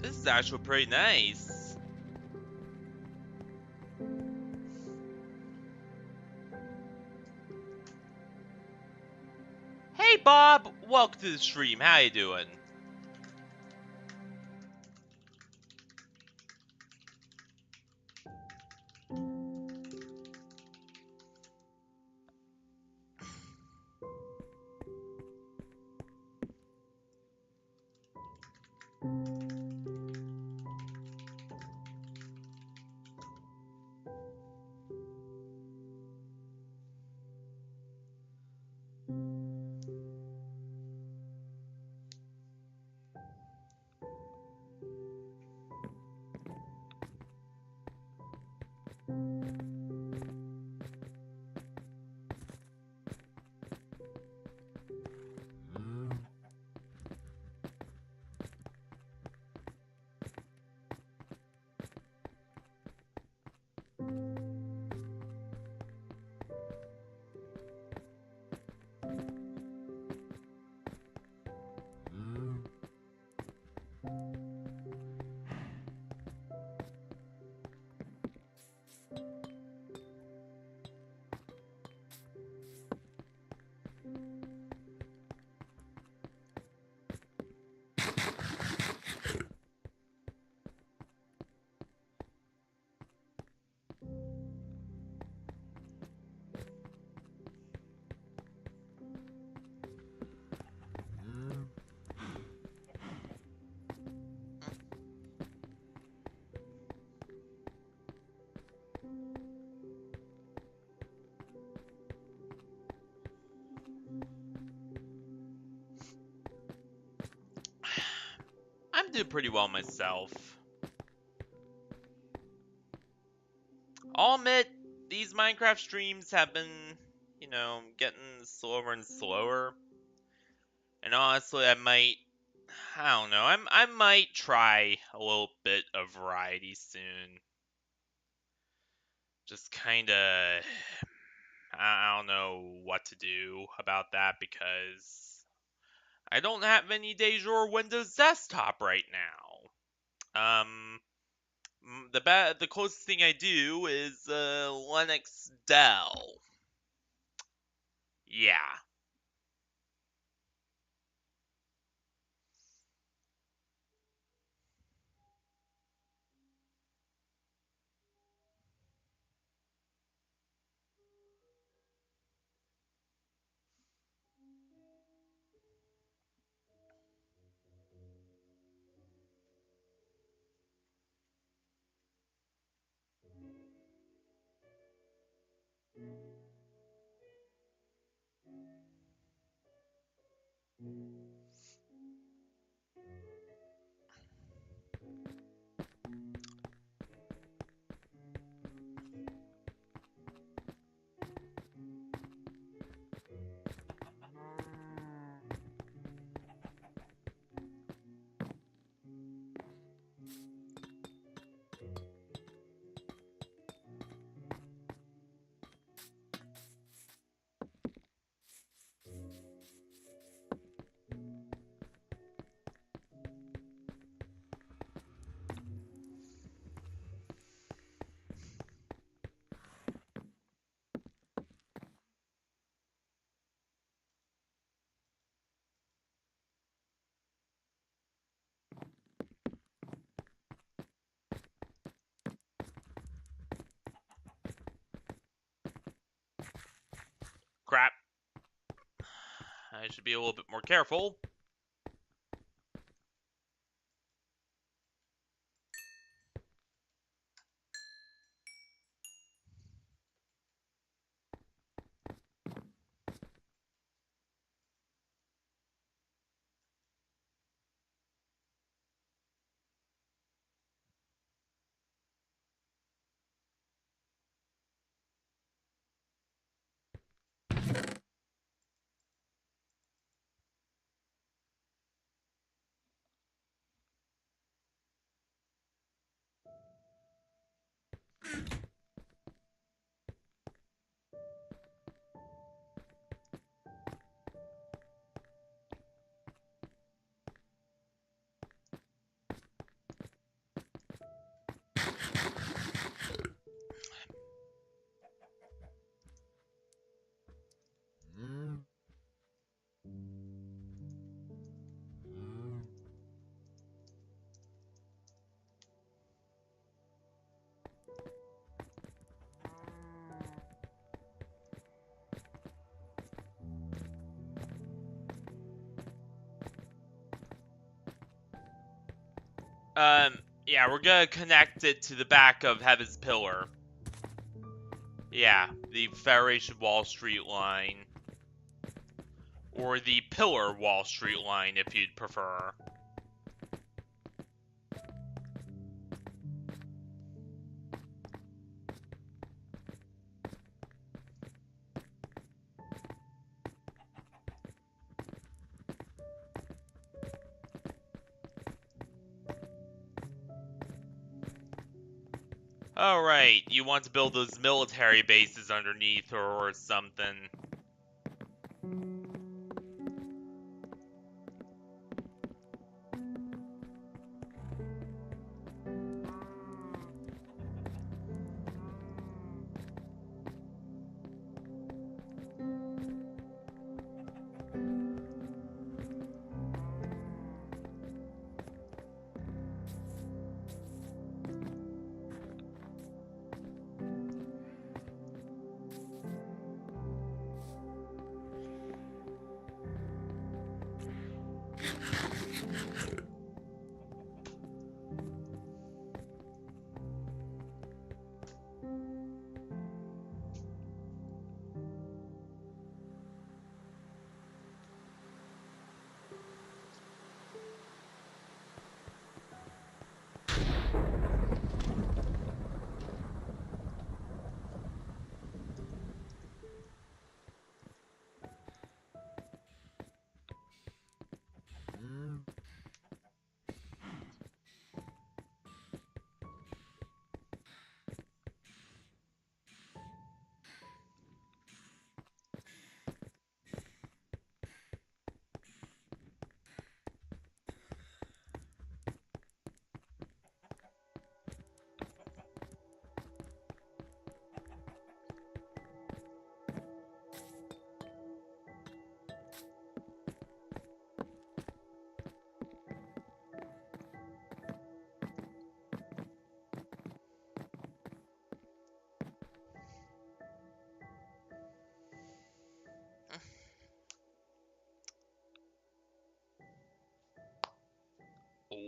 This is actually pretty nice. Hey, Bob! Welcome to the stream. How you doing? I'm doing pretty well myself. I'll admit, these Minecraft streams have been, getting slower and slower. And honestly, I don't know, I might try a little bit of variety soon. Just kinda, I don't know what to do about that because I don't have any Deja or Windows Desktop right now. The closest thing I do is Linux Dell. Yeah. I should be a little bit more careful. Yeah, we're gonna connect it to the back of Heaven's Pillar. Yeah, the Federation Wall Street line. Or the Pillar Wall Street line, if you'd prefer. Alright, you want to build those military bases underneath or something.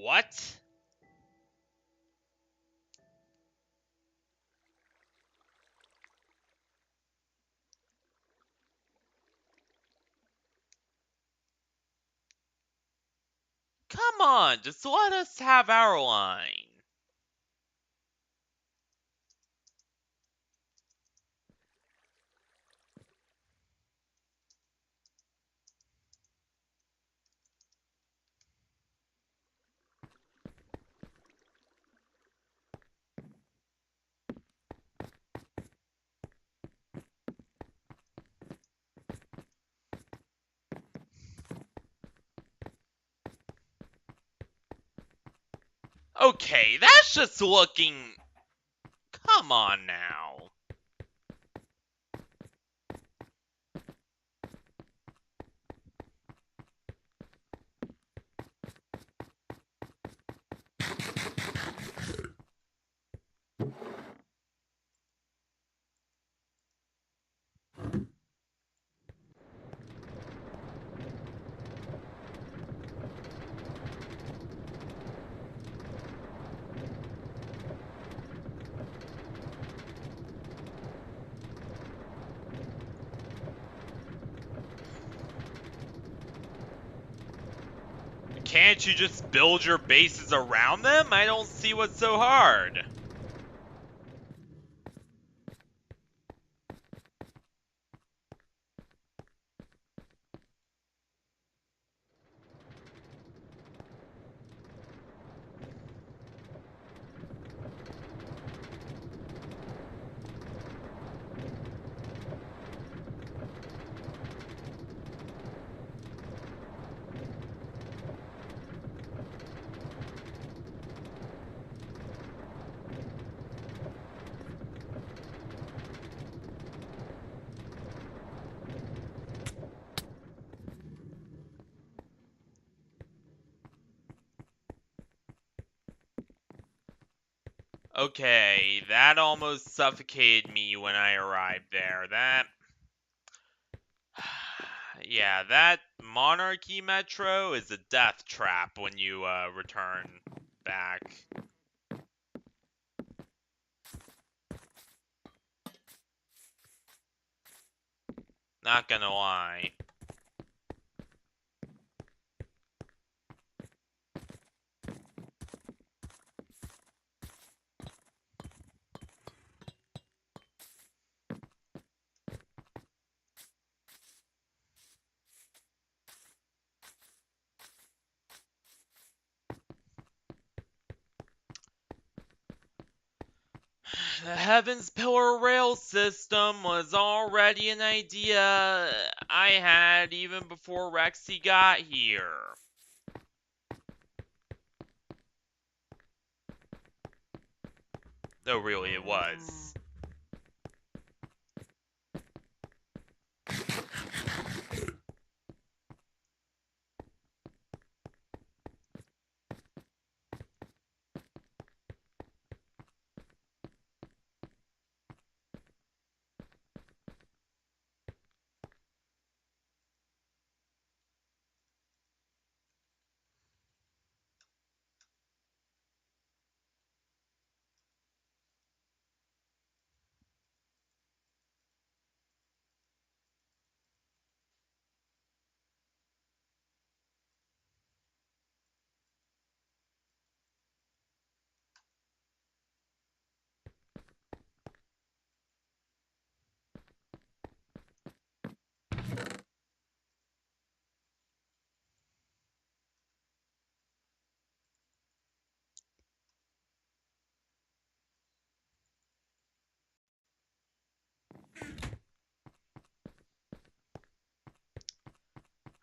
What? Come on, just let us have our line. Okay, that's just looking... Come on now. Can't you just build your bases around them? I don't see what's so hard. Okay, that almost suffocated me when I arrived there. Yeah, that Monarchy Metro is a death trap when you return back. Not gonna lie. The Heavens Pillar rail system was already an idea I had even before Rexy got here. Though really it was.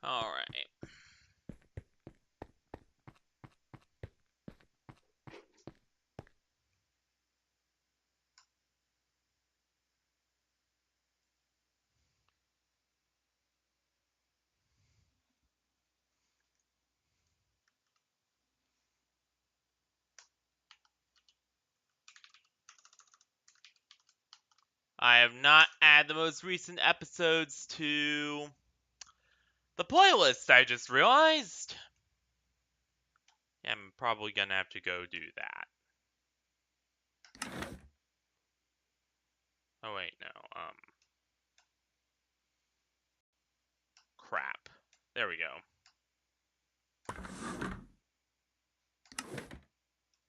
Alright. I have not added the most recent episodes to the playlist, I just realized. I'm probably gonna have to go do that. Oh wait, no, crap. There we go.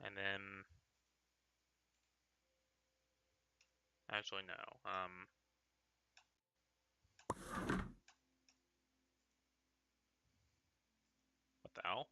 And then... Actually, no, what the hell?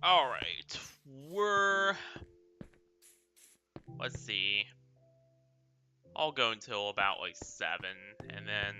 Alright, let's see. I'll go until about like 7, and then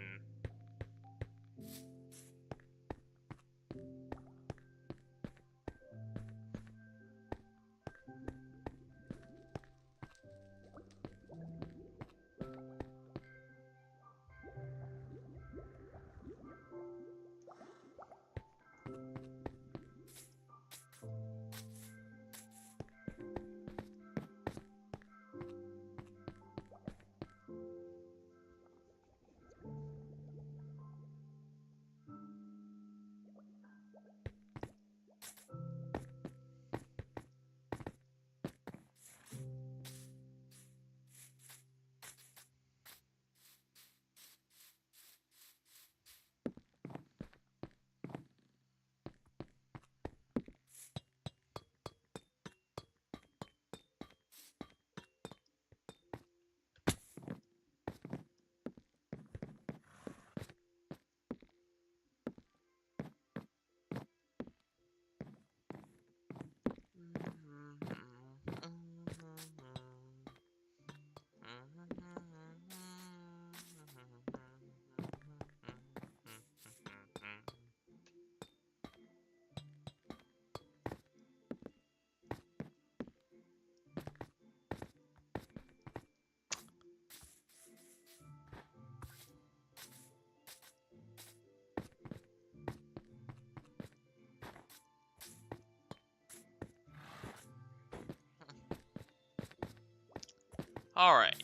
alright.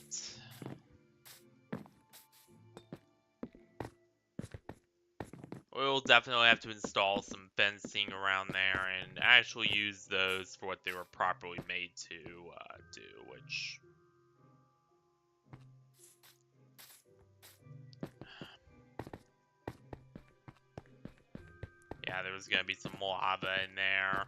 We'll definitely have to install some fencing around there and actually use those for what they were properly made to do, which... Yeah, there was gonna be some lava in there.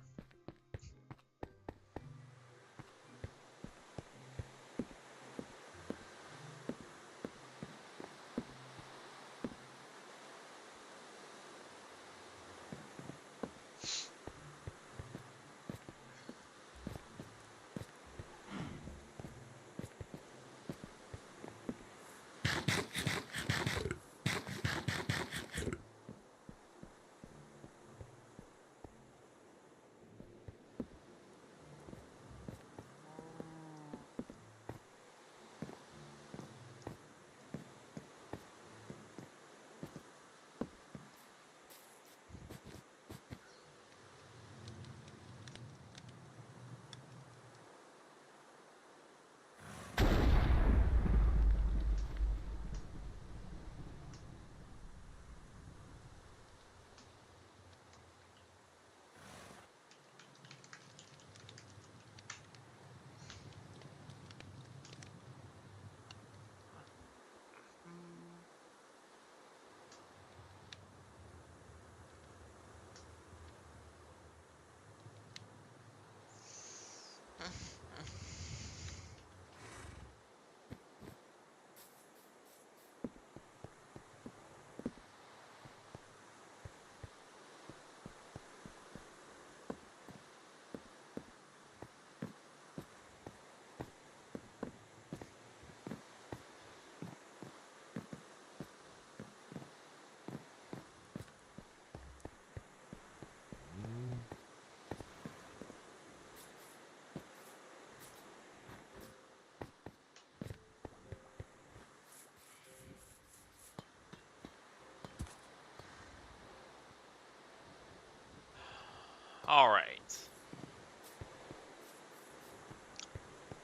Alright.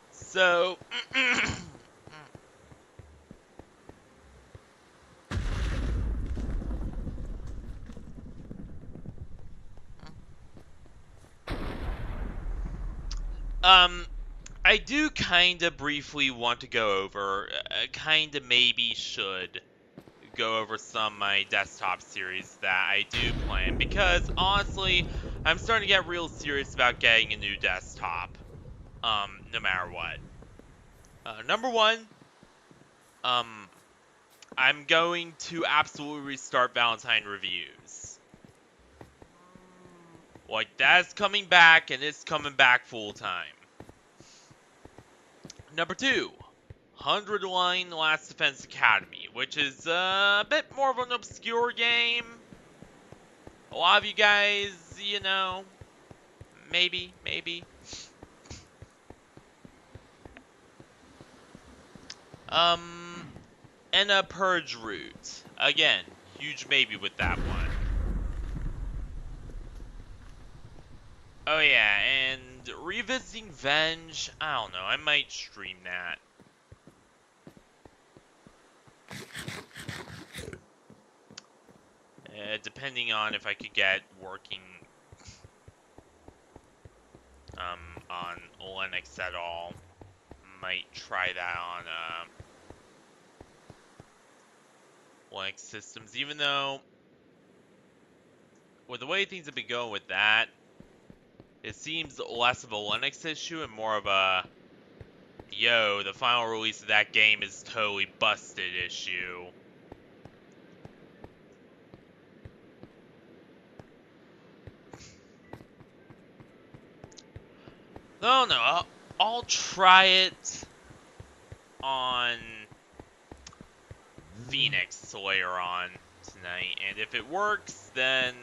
So... I do kinda briefly want to go over, kinda maybe should go over some of my desktop series that I do plan, because honestly, I'm starting to get real serious about getting a new desktop, no matter what. Number one, um, I'm going to absolutely restart Valentine reviews. Like, that's coming back, and it's coming back full time. Number two, 100 Line Last Defense Academy, which is a bit more of an obscure game. A lot of you guys, you know, maybe. Um, and a Purge Route. Again, huge maybe with that one. Oh yeah, and revisiting Venge, I don't know, I might stream that. Depending on if I could get working on Linux at all. Might try that on Linux systems, even though with the way things have been going with that, it seems less of a Linux issue and more of a, yo, the final release of that game is totally busted issue. No, I'll try it on Phoenix later on tonight, and if it works, then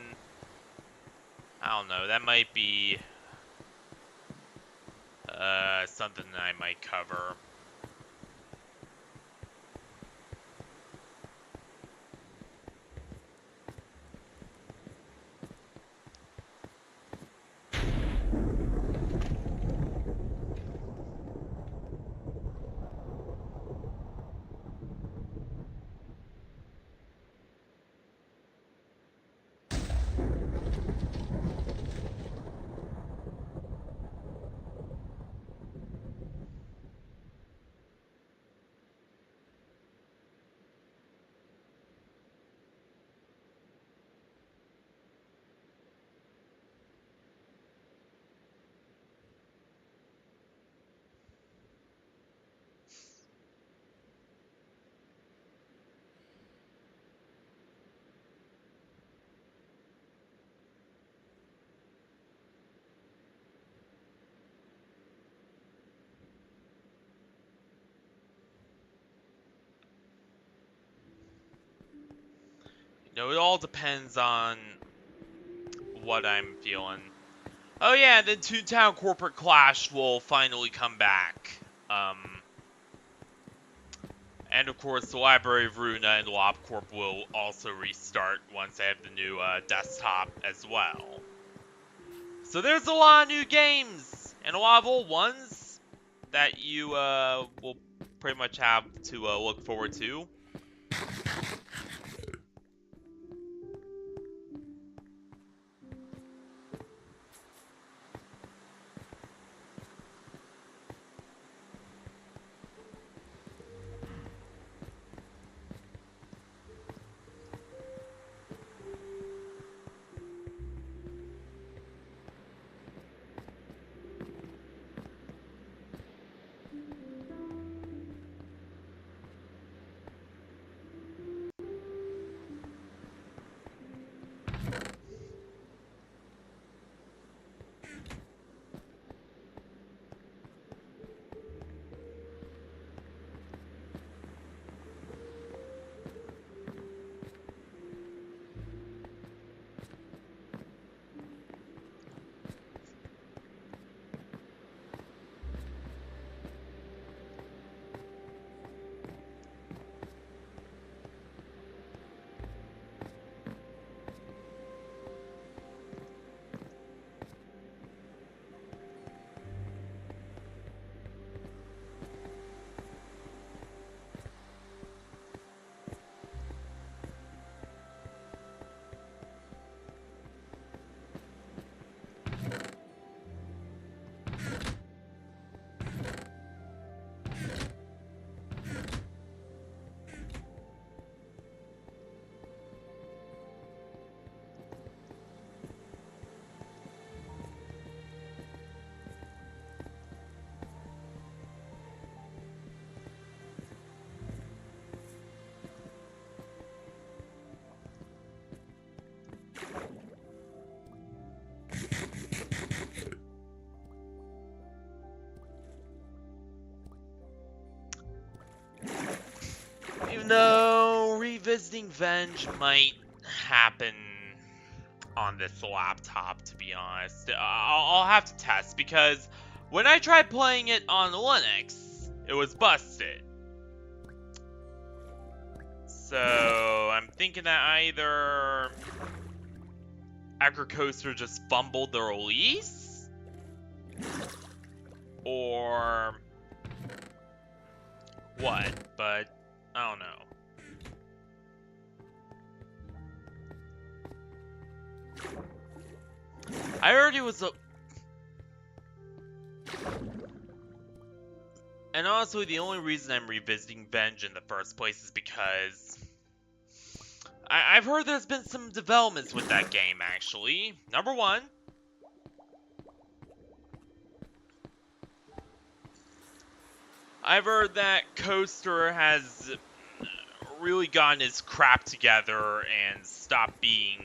I don't know, that might be something that I might cover. You know, it all depends on what I'm feeling. Oh yeah, then Toontown Corporate Clash will finally come back. And of course, the Library of Runa and LobCorp will also restart once they have the new desktop as well. So there's a lot of new games and a lot of old ones that you will pretty much have to look forward to. Even though revisiting Venge might happen on this laptop, to be honest. I'll have to test, because when I tried playing it on Linux, it was busted. So I'm thinking that either Agricoaster just fumbled the release, or what, but I don't know. I heard it was and honestly, the only reason I'm revisiting Venge in the first place is because I've heard there's been some developments with that game, actually. Number one, I've heard that Coaster has really gotten his crap together and stopped being,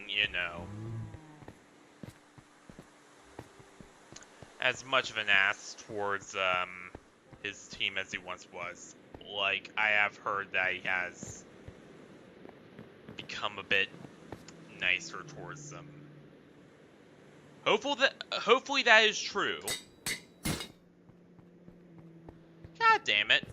as much of an ass towards his team as he once was. Like, I have heard that he has become a bit nicer towards them. Hopefully that is true. God damn it.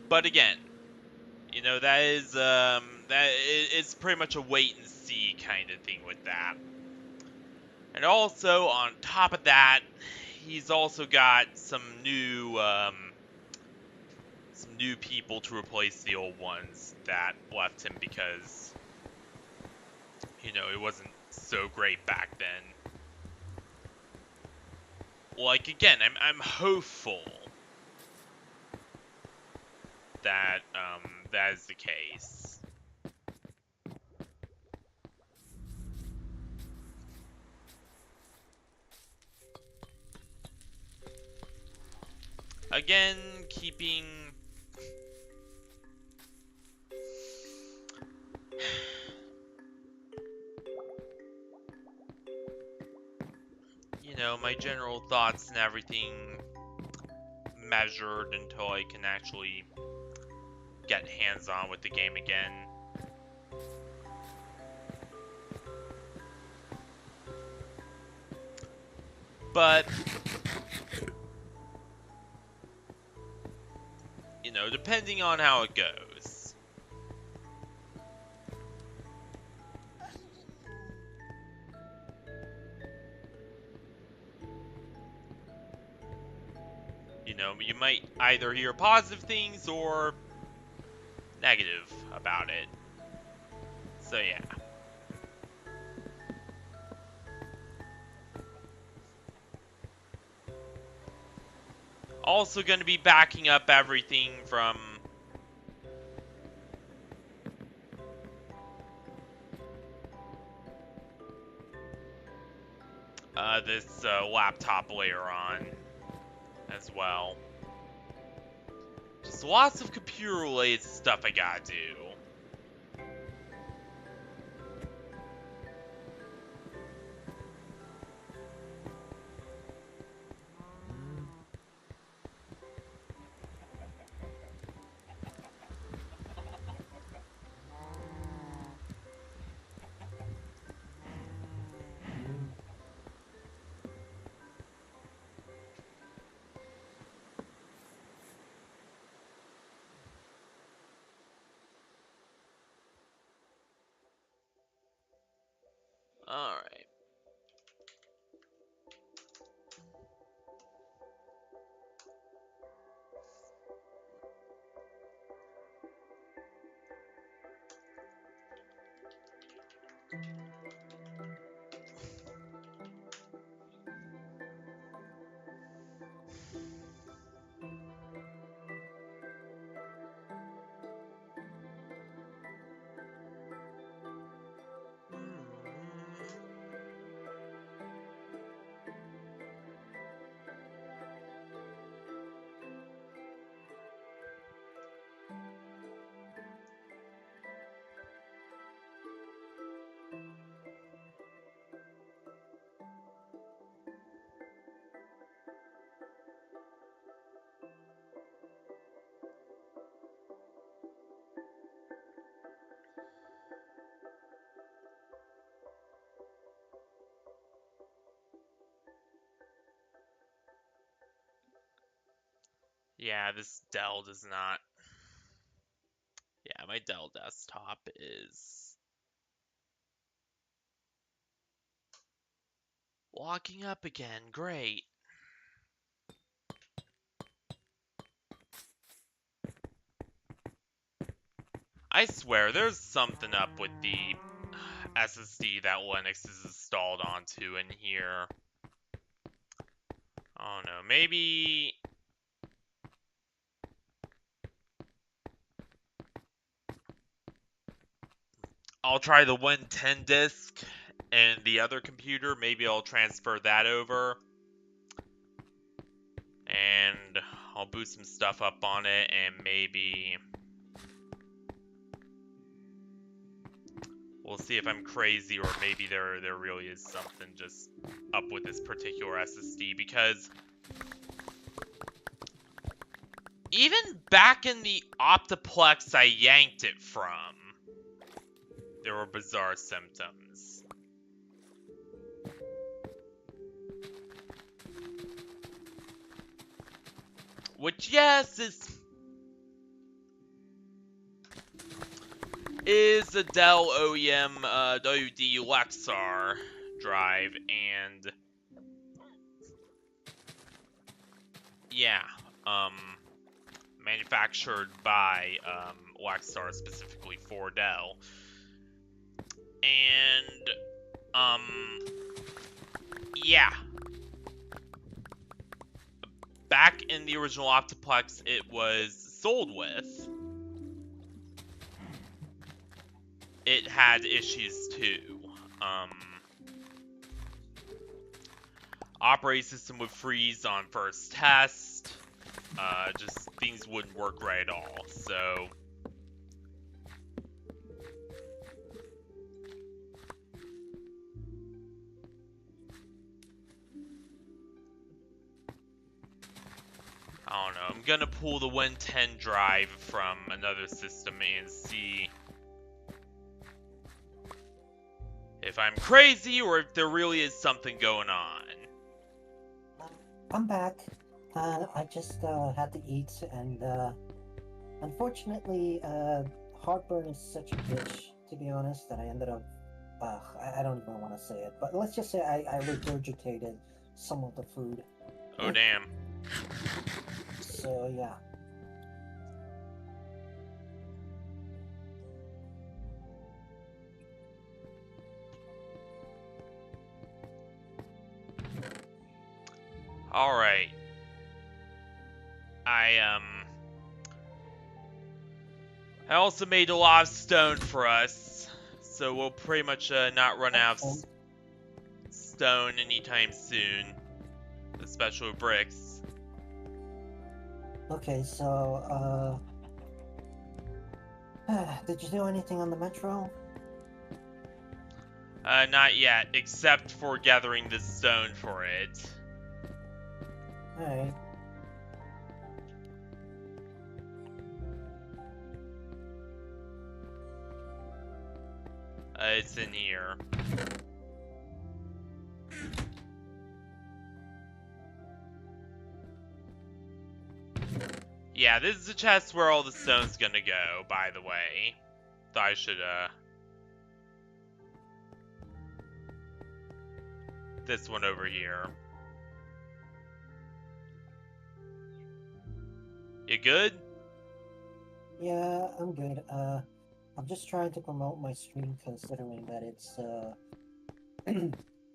But again, that is it's pretty much a wait and see kind of thing with that. And also on top of that, he's also got some new people to replace the old ones that left him because it wasn't so great back then. Like, again, I'm hopeful that that is the case. Again, keeping my general thoughts and everything measured until I can actually get hands-on with the game again. But depending on how it goes. You might either hear positive things or negative about it. So yeah. Also going to be backing up everything from this laptop later on as well. Just lots of computer-related stuff I gotta do. Alright. Yeah, this Dell does not... Yeah, my Dell desktop is... locking up again. Great. I swear, there's something up with the SSD that Linux is installed onto in here. Oh no, maybe... I'll try the 110 disk and the other computer. Maybe I'll transfer that over. And I'll boot some stuff up on it, and maybe... we'll see if I'm crazy, or maybe there really is something just up with this particular SSD, because even back in the Optiplex I yanked it from, there were bizarre symptoms. Which, yes, is a Dell OEM WD Lexar drive, and yeah, manufactured by Lexar specifically for Dell. And yeah, back in the original Optiplex it was sold with, it had issues too. Operating system would freeze on first test. Just things wouldn't work right at all. So I don't know. I'm gonna pull the 110 drive from another system and see if I'm crazy or if there really is something going on. I'm back. I just had to eat, and unfortunately, heartburn is such a bitch, to be honest, that I ended up. I don't even want to say it, but let's just say I regurgitated some of the food. Oh, damn. So, yeah. Alright. I also made a lot of stone for us, so we'll pretty much not run out of stone anytime soon, especially bricks. Okay, so, did you do anything on the metro? Not yet, except for gathering the stone for it. Alright. It's in here. Yeah, this is the chest where all the stone's gonna go, by the way. Thought I should, this one over here. You good? Yeah, I'm good. I'm just trying to promote my stream considering that it's,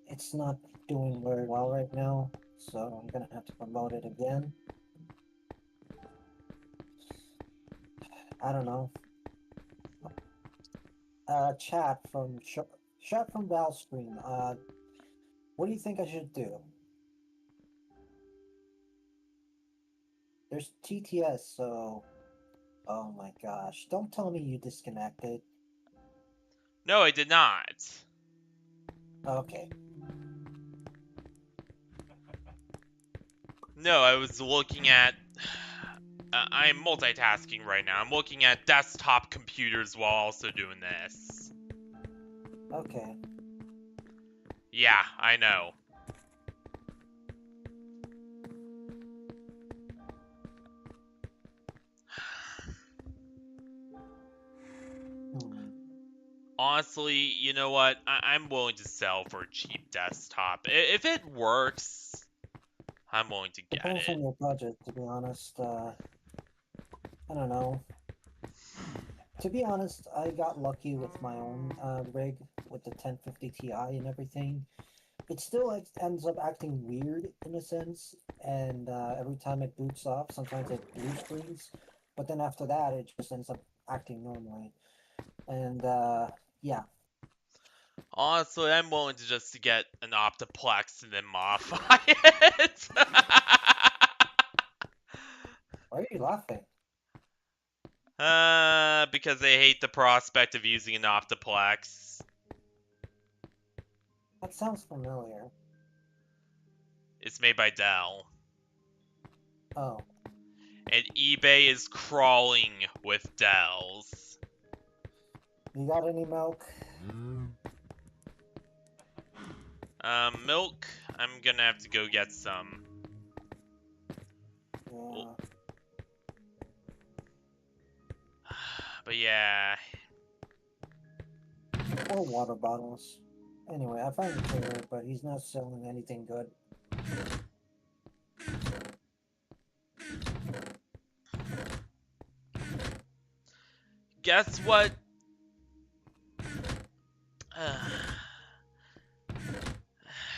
it's not doing very well right now, so I'm gonna have to promote it again. I don't know. Chat from Val's stream. What do you think I should do? There's TTS, so... Oh my gosh, don't tell me you disconnected. No, I did not. Okay. No, I was looking at... I'm multitasking right now. I'm looking at desktop computers while also doing this. Okay. Yeah, I know. Honestly, you know what? I'm willing to sell for a cheap desktop. If it works, I'm willing to get Depends it. on your budget, to be honest. I don't know. To be honest, I got lucky with my own rig with the 1050 Ti and everything. It still ends up acting weird in a sense, and every time it boots up, sometimes it blue screens, but then after that, it just ends up acting normally. And yeah, Honestly, I'm willing to just to get an Optiplex and then modify it. why are you laughing? Because I hate the prospect of using an Optiplex. That sounds familiar. It's made by Dell. Oh, And eBay is crawling with Dells. you got any milk? Milk, I'm gonna have to go get some. Yeah. But yeah. Or water bottles. Anyway, I found the trader, but he's not selling anything good. Guess what?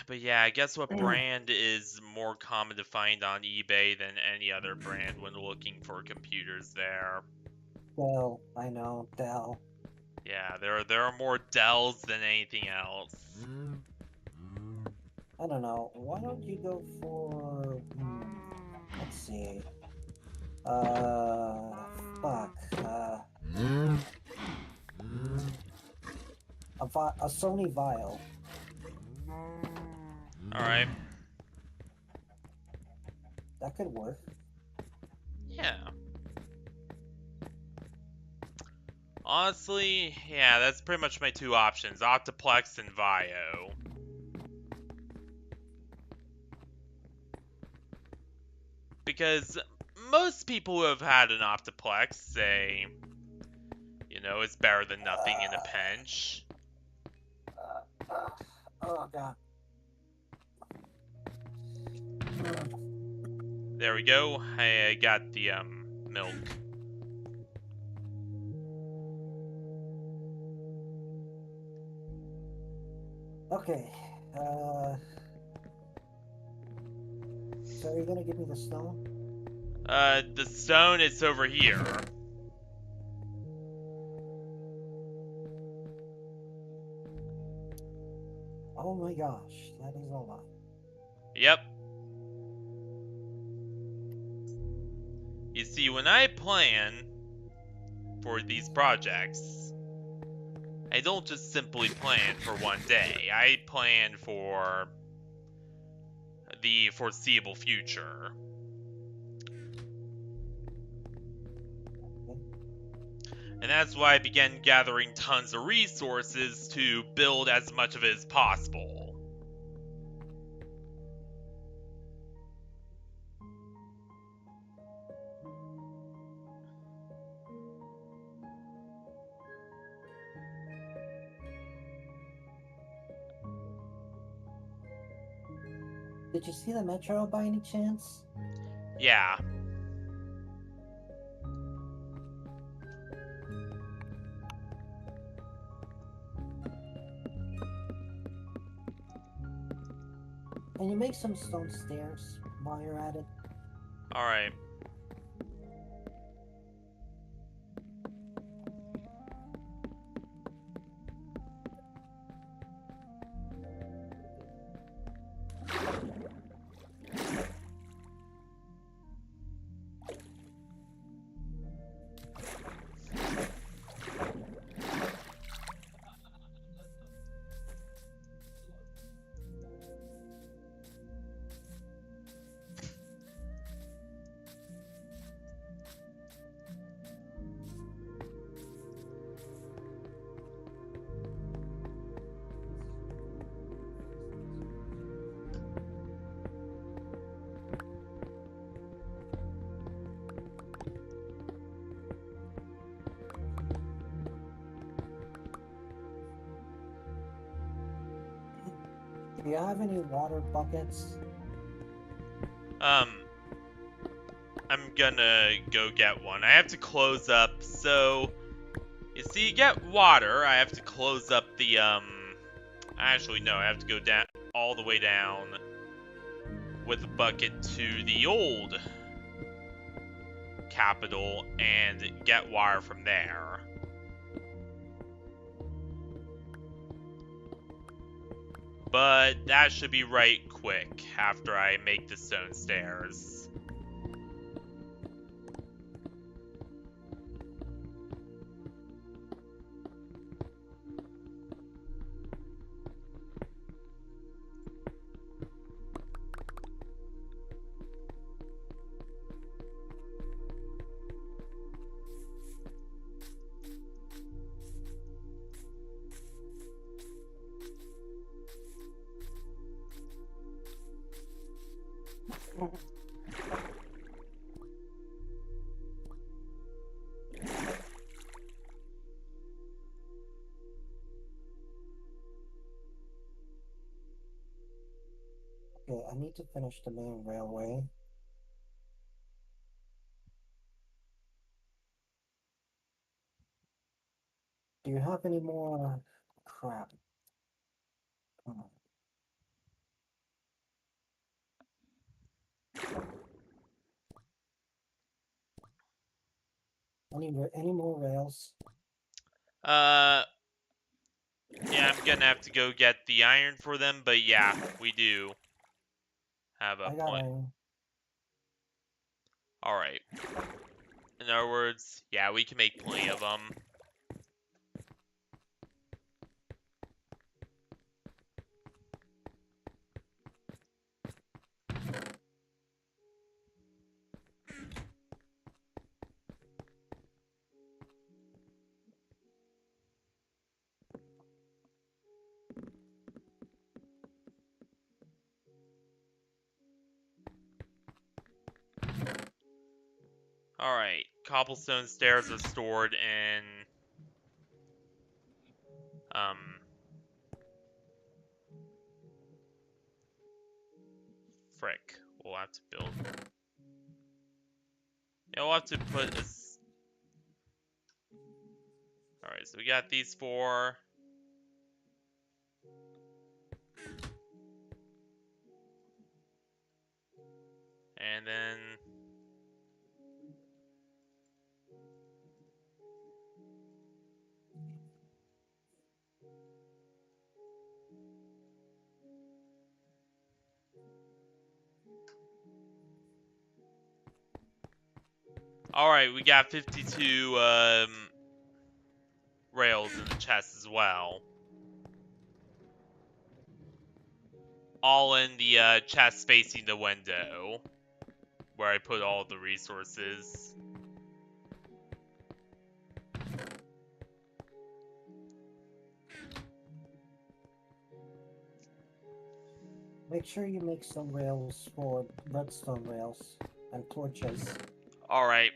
But yeah, guess what brand is more common to find on eBay than any other brand when looking for computers there? Dell, I know, Dell. Yeah, there are more Dells than anything else. I don't know. Why don't you go for? Let's see. Fuck. A Sony Vial. Alright. That could work. Yeah. Honestly, yeah, that's pretty much my two options, Optiplex and Vio. Because most people who have had an Optiplex say, you know, it's better than nothing in a pinch. Oh god. There we go. I got the milk. Okay. So are you gonna give me the stone? The stone is over here. Oh my gosh, that is a lot. Yep. You see, when I plan for these projects, I don't just simply plan for one day. I plan for the foreseeable future. And that's why I began gathering tons of resources to build as much of it as possible. Did you see the metro by any chance? Yeah. Can you make some stone stairs while you're at it? Alright. Do you have any water buckets? I'm gonna go get one. I have to close up, so you see, you get water. I have to close up the actually no, I have to go down all the way down with a bucket to the old capital and get wire from there. But that should be right quick after I make the stone stairs. Okay, I need to finish the main railway. Do you have any more crap? Oh. Any more rails? Yeah, I'm gonna have to go get the iron for them, but yeah, we do have a I got point. iron. Alright. In other words, yeah, we can make plenty of them. Alright, cobblestone stairs are stored in... Frick. We'll have to build... Yeah, we'll have to put this... Alright, so we got these four. And then... Alright, we got 52, rails in the chest as well. All in the, chest facing the window, where I put all the resources. Make sure you make some rails for redstone rails and torches. Alright.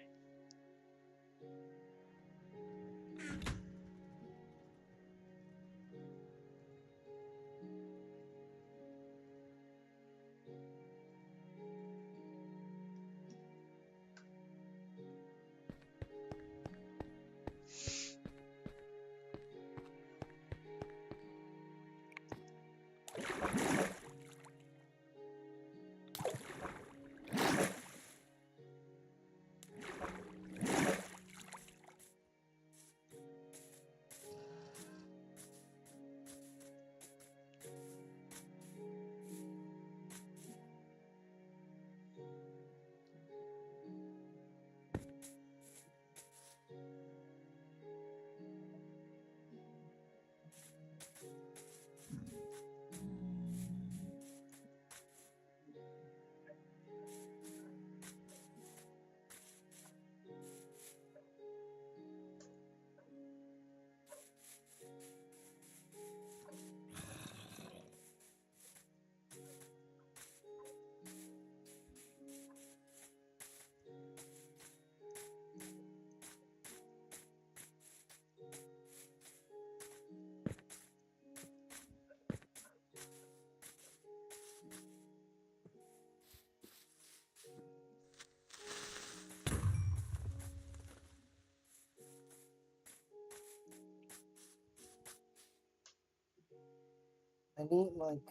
I need, like,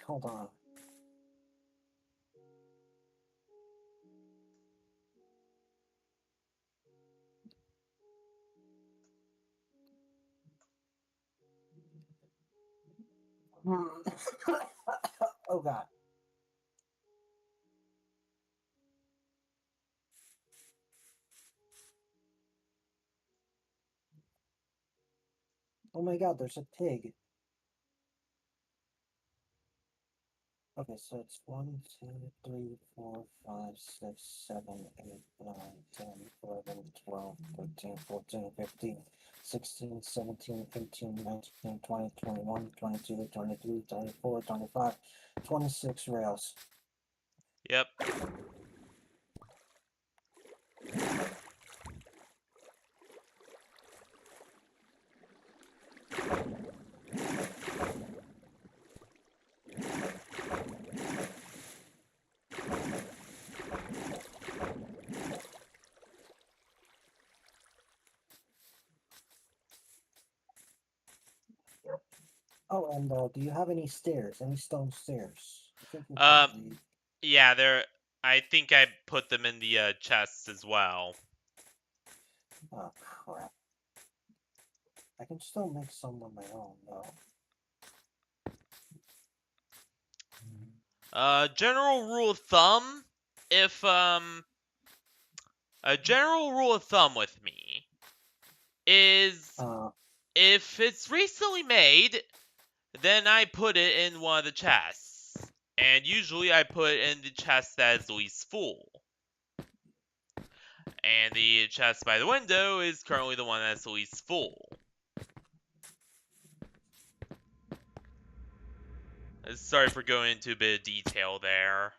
hold on. Oh god. Oh my god, there's a pig. Okay, so it's 1, 2, 3, 4, 5, 6, 7, 8, 9, 10, 11, 12, 13, 14, 15, 16, 17, 18, 19, 20, 21, 22, 23, 24, 25, 26 rails. Yep. Oh, and do you have any stairs? Any stone stairs? I think you Um, probably. yeah, I think I put them in the chests as well. Oh, crap. I can still make some on my own, though. General rule of thumb, if, a general rule of thumb with me is Uh, if it's recently made, then I put it in one of the chests. And usually I put it in the chest that is least full. And the chest by the window is currently the one that's least full. Sorry for going into a bit of detail there.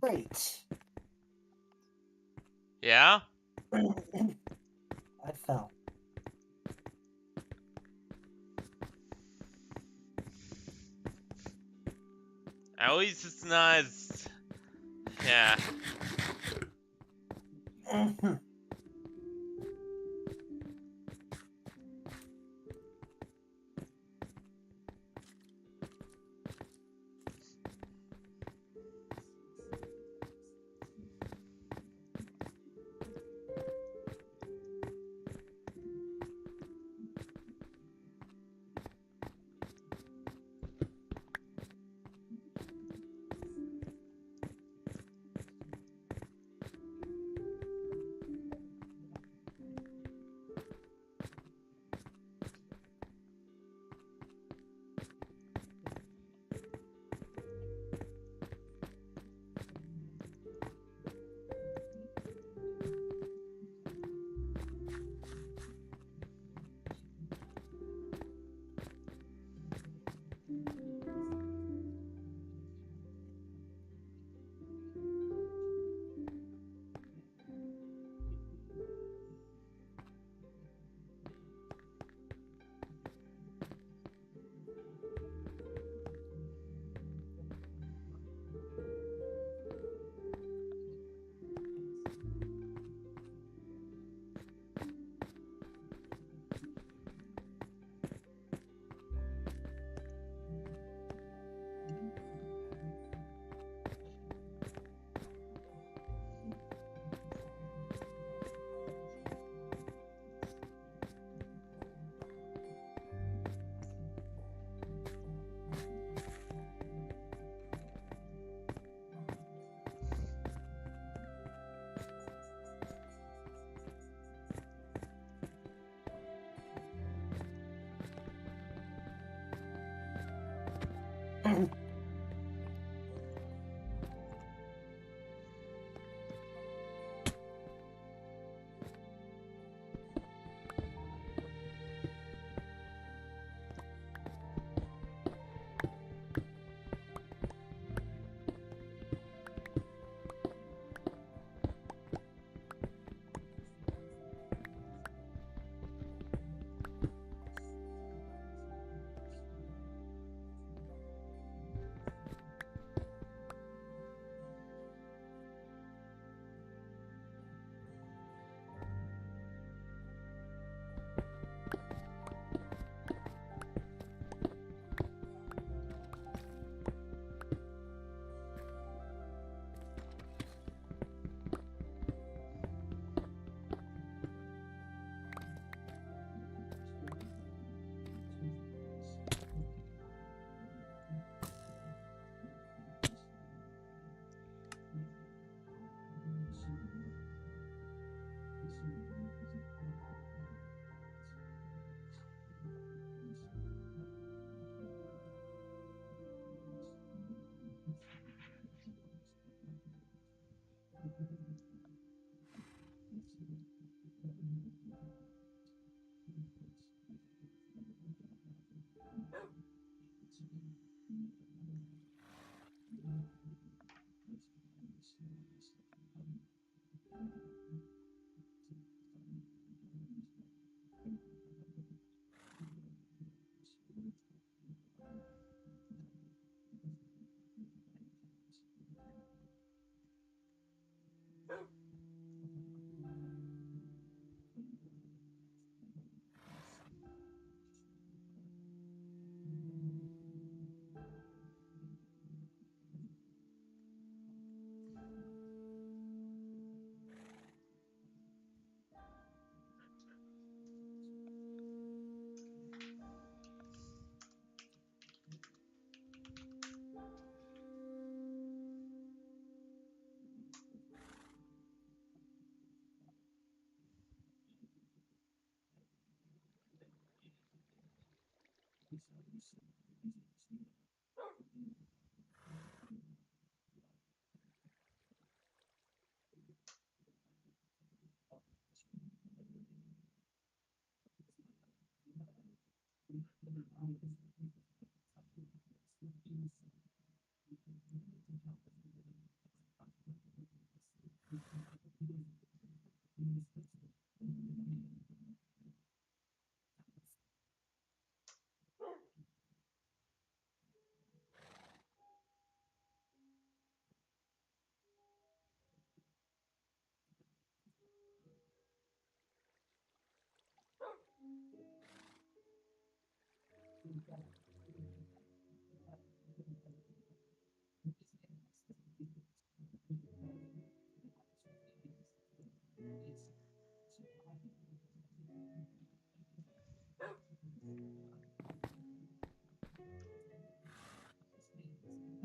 great. Yeah? I fell. At least it's not as... Yeah.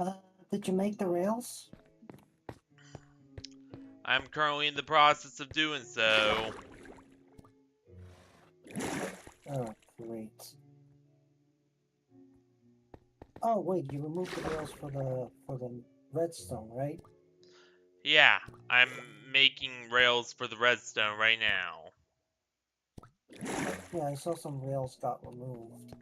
Uh, did you make the rails? I'm currently in the process of doing so. Oh, great. Oh, wait, you removed the rails for the redstone, right? Yeah, I'm making rails for the redstone right now. Yeah, I saw some rails got removed.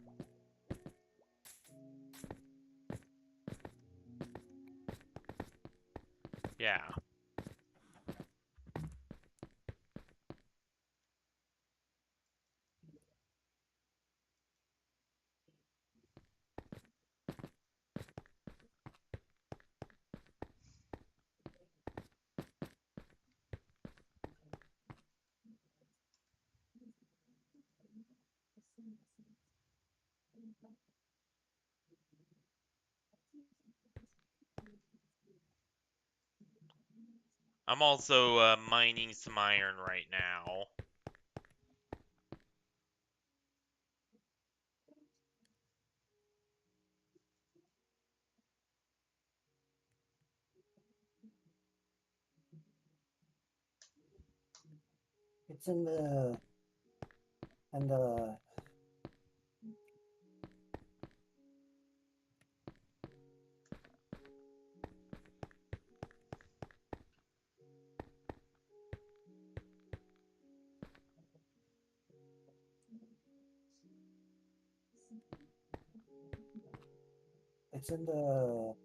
Yeah. I'm also mining some iron right now. It's in the It's in the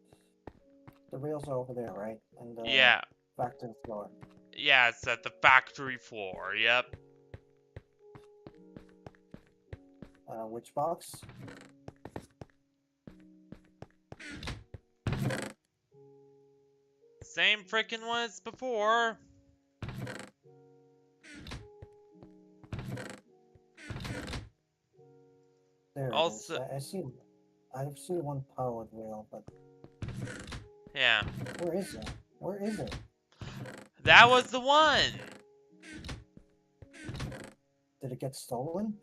rails are over there, right? And the Yeah. factory floor. Yeah, it's at the factory floor. Yep. Which box? Same freaking one as before. There it is. Also, I see. I see one powered rail, but yeah. where is it? Where is it? That was the one! Did it get stolen?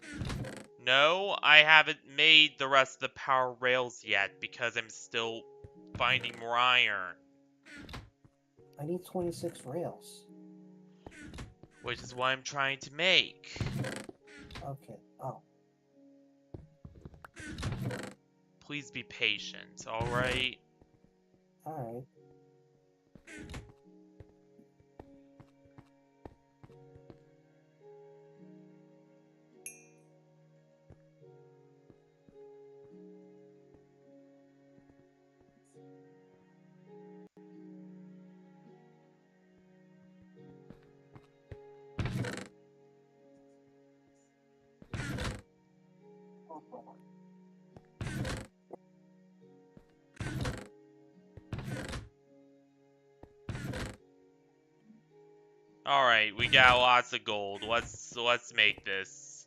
No, I haven't made the rest of the power rails yet because I'm still finding more iron. I need 26 rails. Which is what I'm trying to make. Okay. Oh. Please be patient, alright? Alright. Alright, we got lots of gold. Let's make this.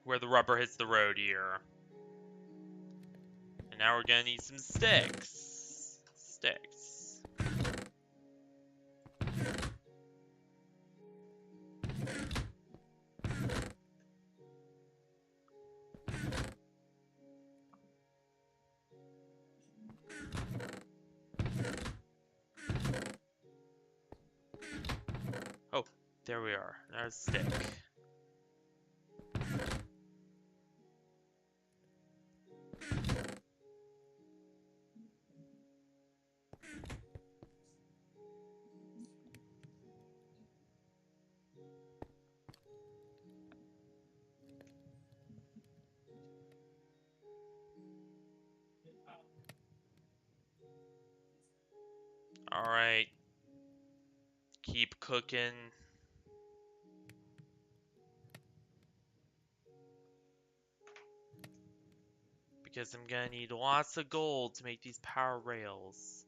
Where the rubber hits the road here. And now we're gonna need some sticks. Sticks. Oh, there we are. Another stick. Alright. Keep cooking. Because I'm gonna need lots of gold to make these power rails.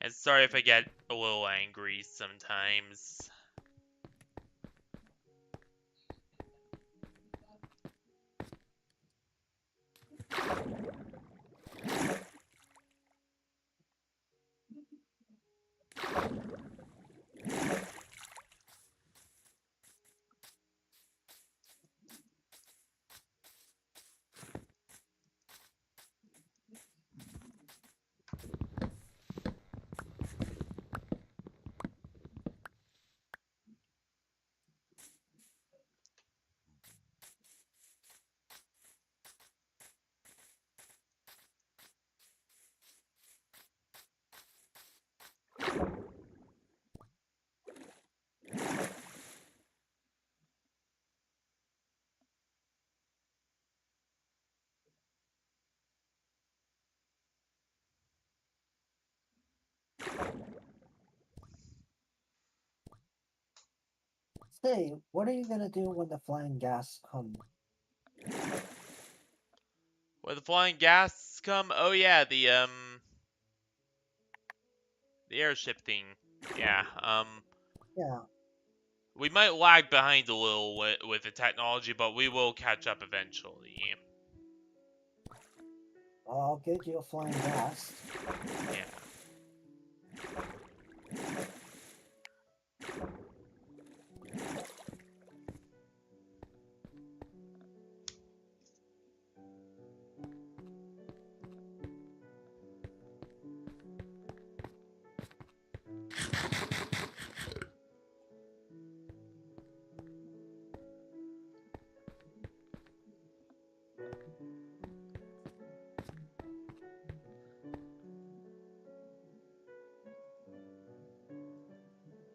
And sorry if I get a little angry sometimes. Say, what are you gonna do when the flying gas come? Where the flying gas come? Oh yeah, the airship thing. Yeah, Yeah, we might lag behind a little with the technology, but we will catch up eventually. I'll get you a flying gas. Yeah.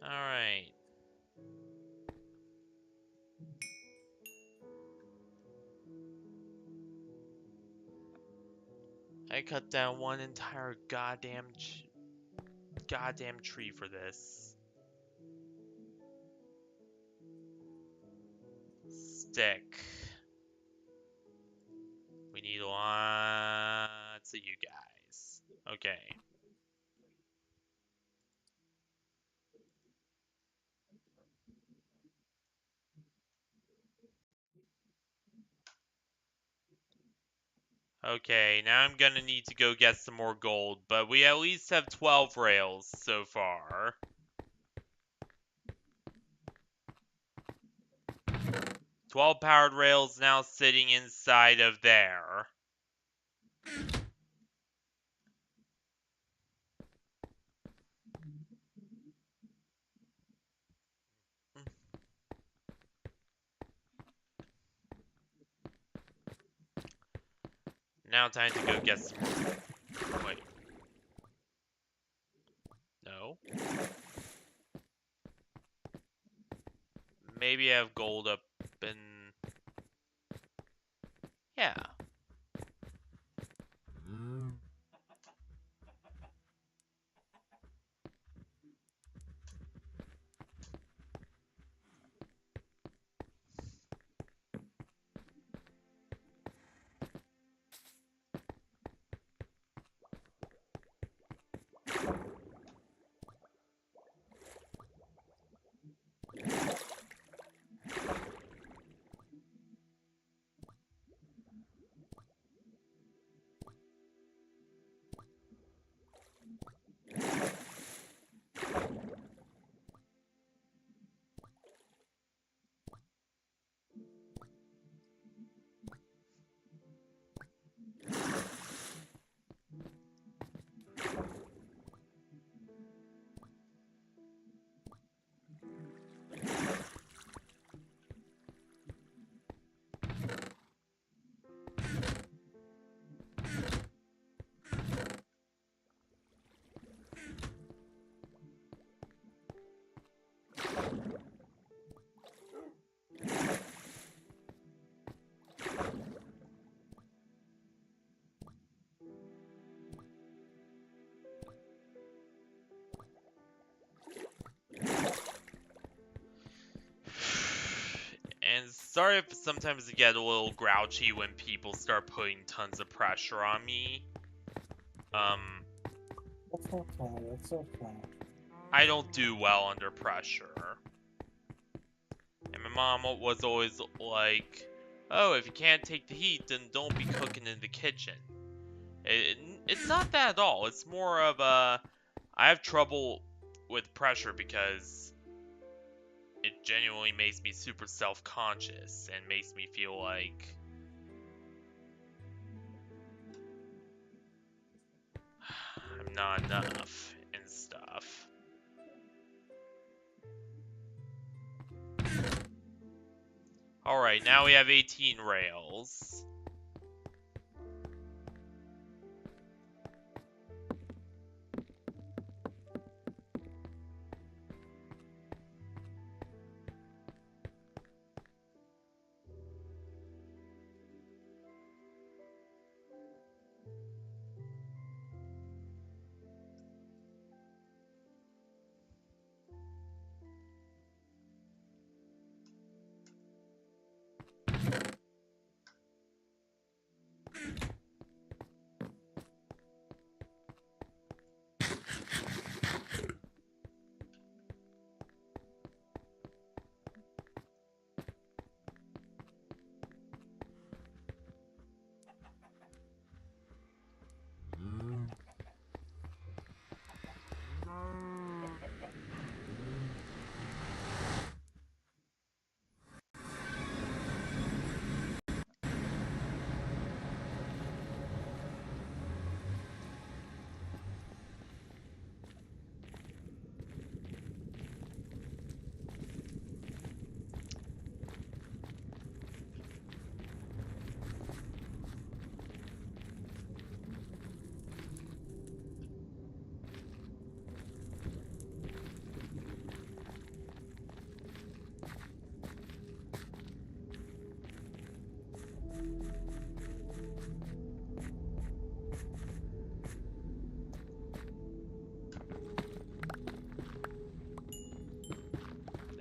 Alright. I cut down one entire goddamn tree for this. Stick. We need lots of you guys. Okay. Okay, now I'm gonna need to go get some more gold, but we at least have 12 rails so far. 12 powered rails now sitting inside of there. Now time to go get some more. Wait. No. Maybe I have gold up in... Yeah. And sorry if sometimes I get a little grouchy when people start putting tons of pressure on me. It's okay, it's okay. I don't do well under pressure. And my mom was always like, oh, if you can't take the heat, then don't be cooking in the kitchen. It's not that at all. It's more of a, I have trouble with pressure because it genuinely makes me super self-conscious and makes me feel like I'm not enough and stuff. Alright, now we have 18 rails.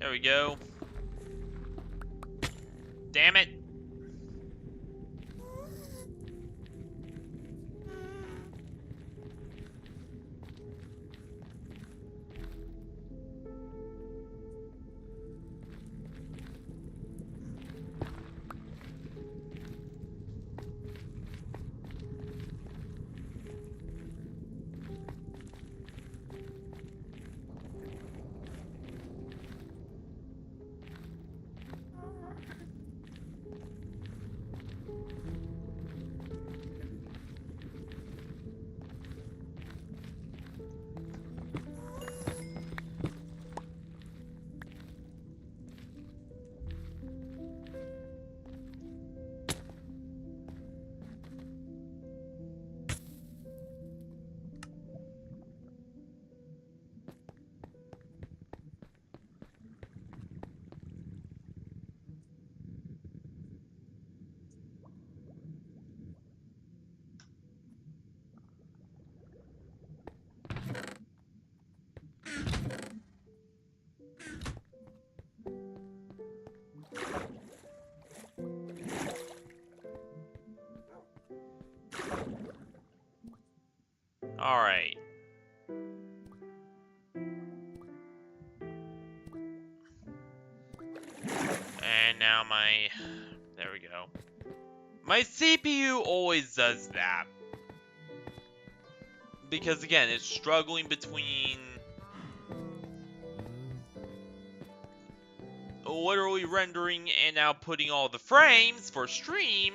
There we go. Damn it. Alright. And now there we go. My CPU always does that. Because again, it's struggling between literally rendering and now putting all the frames for stream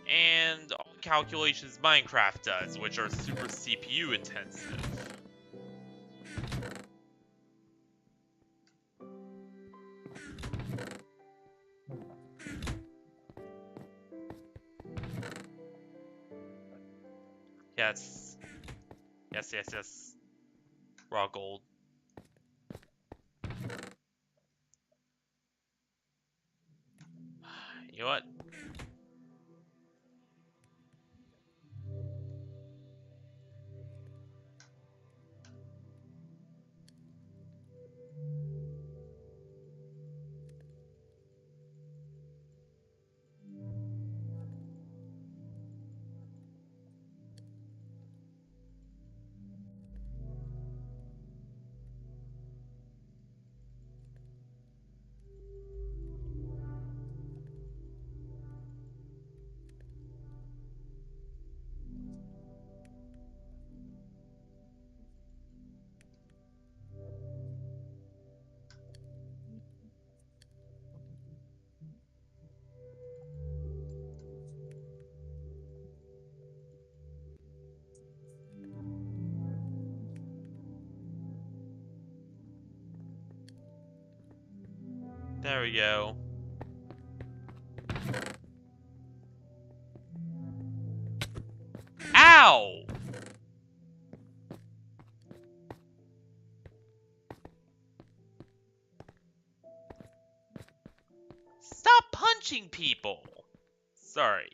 and all the calculations Minecraft does, which are super CPU intensive. Yes. Yes, yes, yes. Raw gold. You know what? There we go. Ow! Stop punching people! Sorry.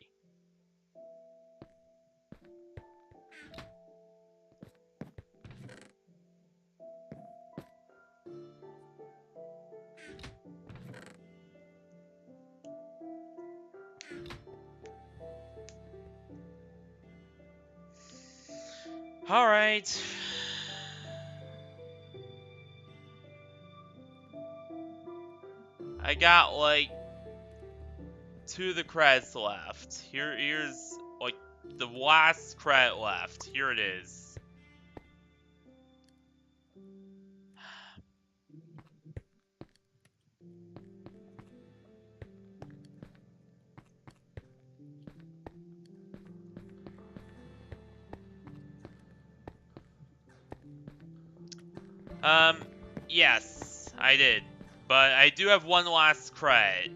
Alright. I got like 2 of the credits left. Here's like the last credit left. Here it is. Yes, I did. But I do have one last credit.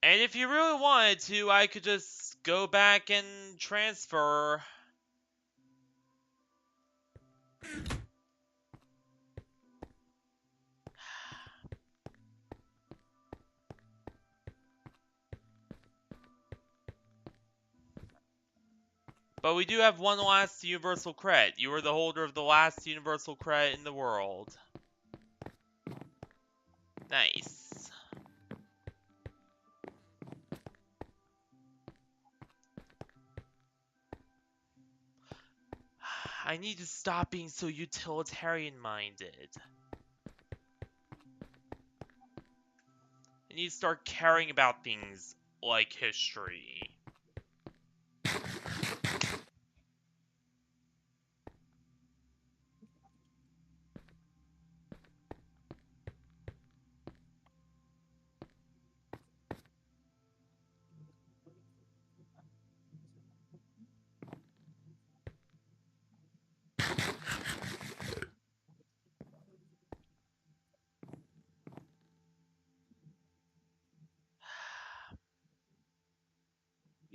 And if you really wanted to, I could just go back and transfer. But we do have one last universal credit. You are the holder of the last universal credit in the world. Nice. I need to stop being so utilitarian-minded. I need to start caring about things like history.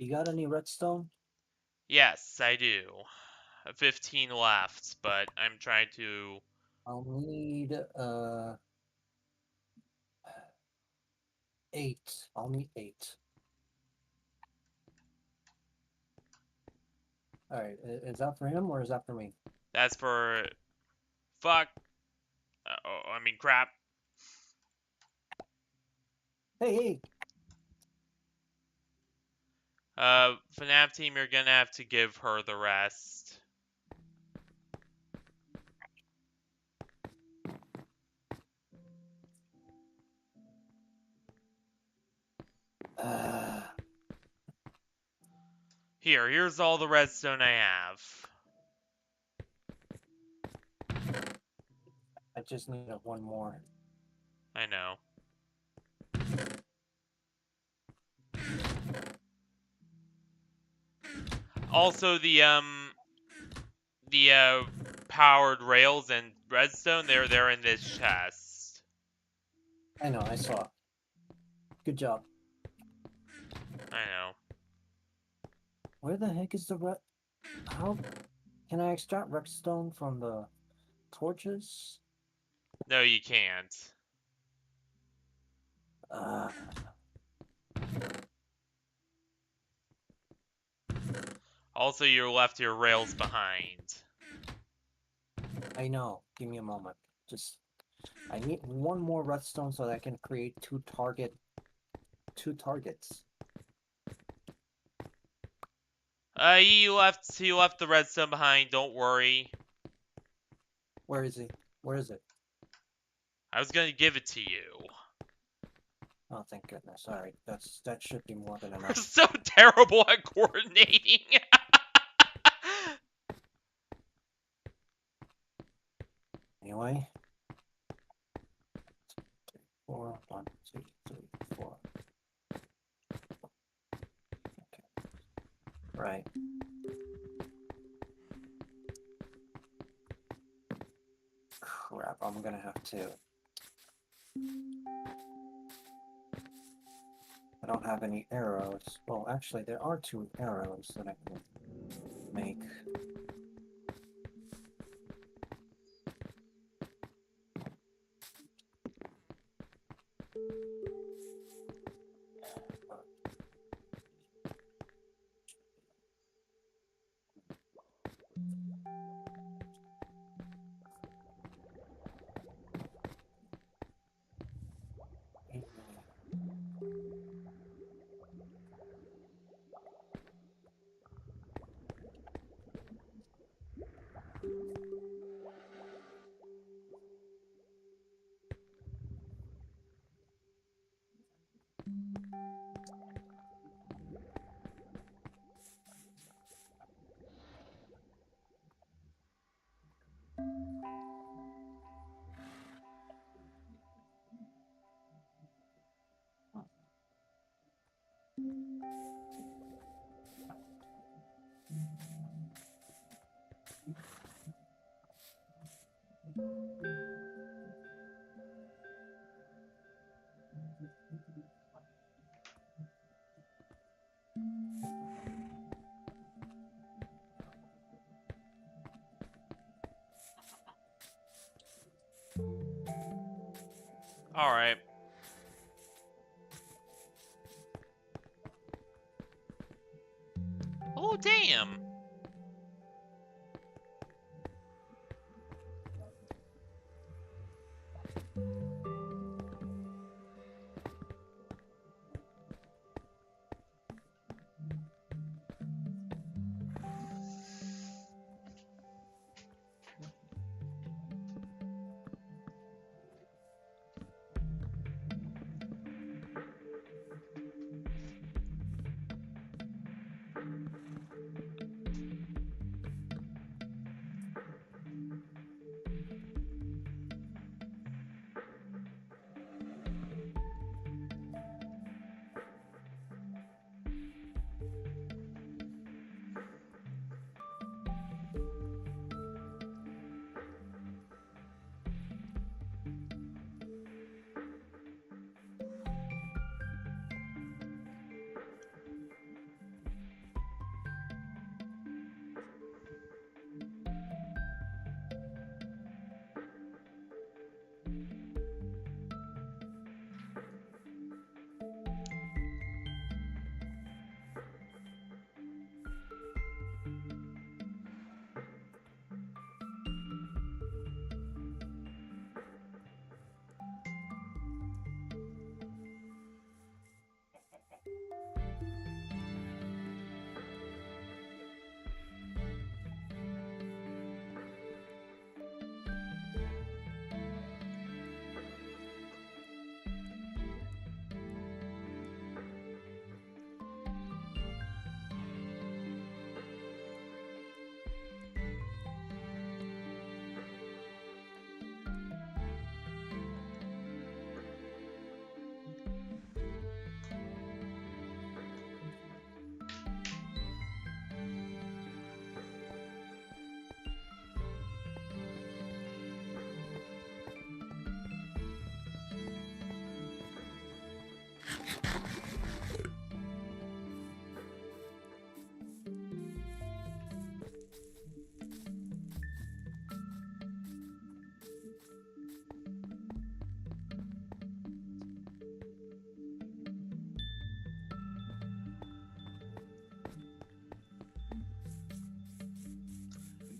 You got any redstone? Yes, I do. 15 left, but I'm trying to... I'll need 8. I'll need 8. Alright, is that for him or is that for me? That's for... Fuck. I mean, crap. Hey! FNAF team, you're gonna have to give her the rest. Uh, Here's all the redstone I have. I just need one more. I know. Also, the powered rails and redstone, they're in this chest. I know, I saw. Good job. I know. Where the heck is the red? How can I extract redstone from the torches? No, you can't. Also, you left your rails behind. I know. Give me a moment. I need one more redstone so that I can create two targets. He left the redstone behind, don't worry. Where is he? Where is it? I was gonna give it to you. Oh, thank goodness. Alright, that should be more than We're enough. so terrible at coordinating. Anyway. 4, 1, 2, 3, 4. Okay. Right. Crap, I'm gonna have to. I don't have any arrows. Well, actually, there are 2 arrows that I can make. Alright. Oh, damn.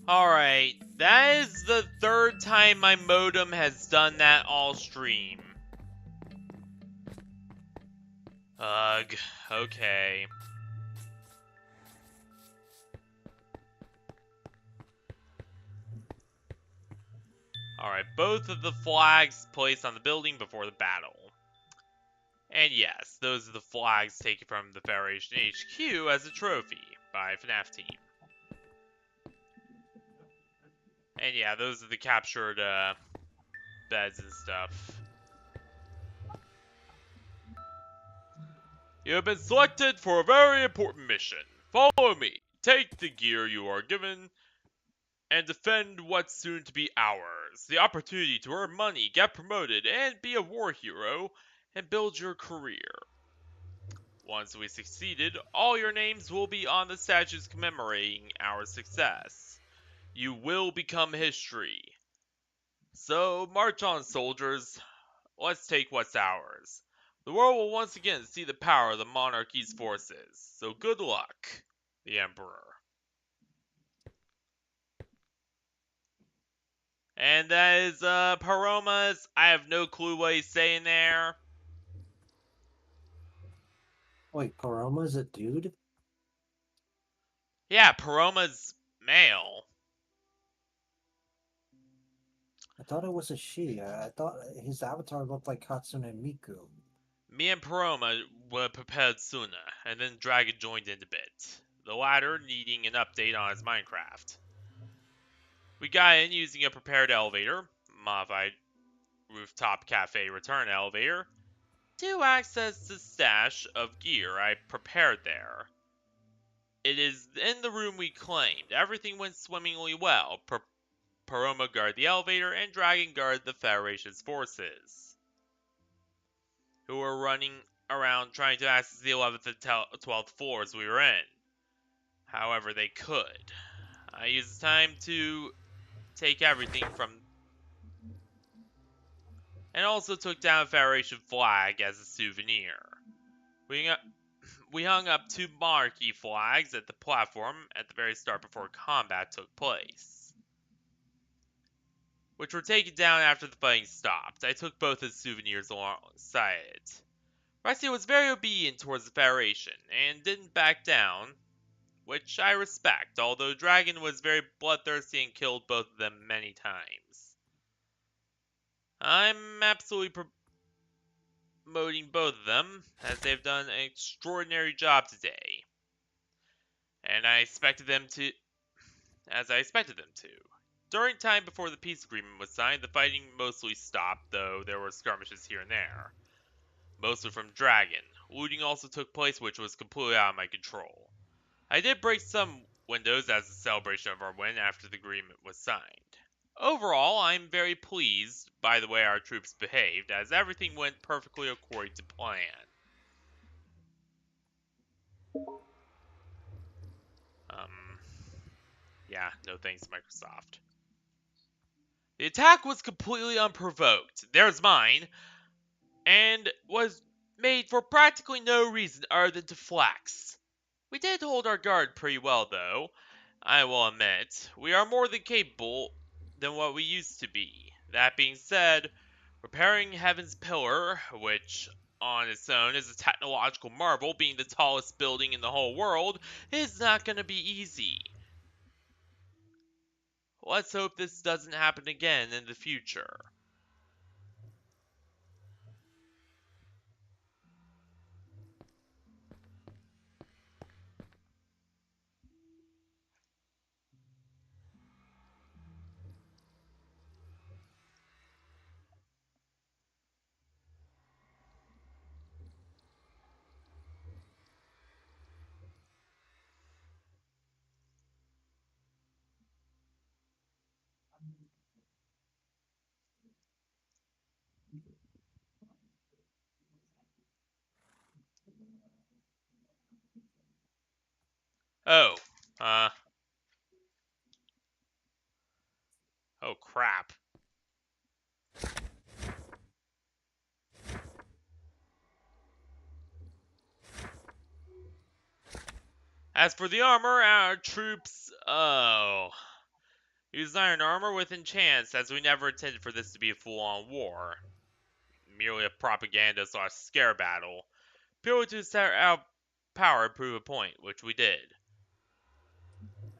Alright, that is the third time my modem has done that all stream. Ugh, okay. Alright, both of the flags placed on the building before the battle. And yes, those are the flags taken from the Federation HQ as a trophy by FNAF team. And yeah, those are the captured beds and stuff. You have been selected for a very important mission. Follow me. Take the gear you are given and defend what's soon to be ours. The opportunity to earn money, get promoted, and be a war hero, and build your career. Once we succeeded, all your names will be on the statues commemorating our success. You will become history. So, march on, soldiers. Let's take what's ours. The world will once again see the power of the monarchy's forces. So good luck, the Emperor. And that is Paroma's. I have no clue what he's saying there. Wait, Paroma's a dude? Yeah, Paroma's male. I thought it was a she. I thought his avatar looked like Hatsune Miku. Me and Paroma were prepared sooner, and then Dragon joined in a bit. The latter needing an update on his Minecraft. We got in using a prepared elevator, modified rooftop cafe return elevator, to access the stash of gear I prepared there. It is in the room we claimed. Everything went swimmingly well. Paroma guarded the elevator, and Dragon guarded the Federation's forces, who were running around trying to access the 11th and 12th floors we were in. However, they could. I used the time to take everything from and also took down a Federation flag as a souvenir. We hung up 2 monarchy flags at the platform at the very start before combat took place, which were taken down after the fighting stopped. I took both as souvenirs alongside it. Rexy was very obedient towards the Federation, and didn't back down, which I respect, although Dragon was very bloodthirsty and killed both of them many times. I'm absolutely promoting both of them, as they've done an extraordinary job today. And I expected them to as I expected them to. During time before the peace agreement was signed, the fighting mostly stopped, though there were skirmishes here and there, mostly from Dragon. Looting also took place, which was completely out of my control. I did break some windows as a celebration of our win after the agreement was signed. Overall, I'm very pleased by the way our troops behaved, as everything went perfectly according to plan. Um, yeah, no thanks, Microsoft. The attack was completely unprovoked. There's mine. And was made for practically no reason other than to flex. We did hold our guard pretty well, though. I will admit, we are more than capable than what we used to be. That being said, repairing Heaven's Pillar, which on its own is a technological marvel, being the tallest building in the whole world, is not going to be easy. Let's hope this doesn't happen again in the future. Oh, uh, oh crap. As for the armor, our troops, use iron armor with enchants, as we never intended for this to be a full-on war. Merely a propaganda/scare battle, purely to set our power and prove a point, which we did.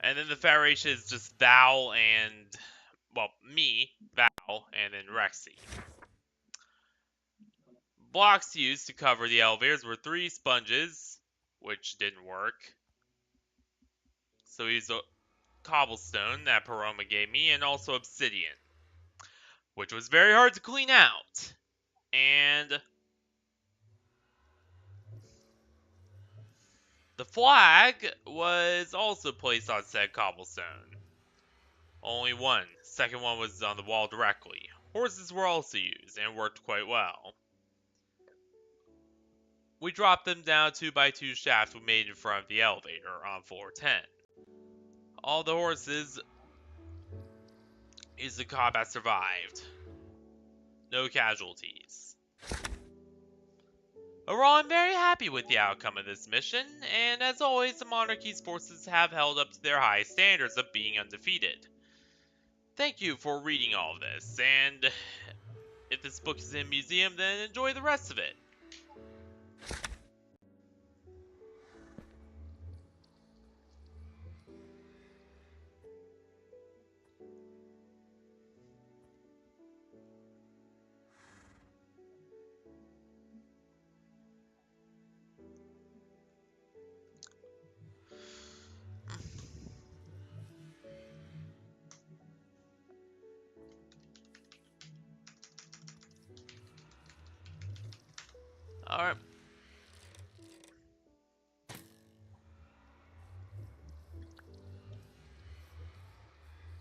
And then the Federation is just Val and, well, me, Val, and then Rexy. Blocks used to cover the elevators were 3 sponges, which didn't work. So we used a cobblestone that Paroma gave me, and also obsidian, which was very hard to clean out. And the flag was also placed on said cobblestone. Only one. Second one was on the wall directly. Horses were also used, and worked quite well. We dropped them down 2x2 shafts we made in front of the elevator on floor 10. All the horses used the combat survived. No casualties. Overall, I'm very happy with the outcome of this mission, and as always, the Monarchy's forces have held up to their high standards of being undefeated. Thank you for reading all of this, and if this book is in a museum, then enjoy the rest of it. Alright.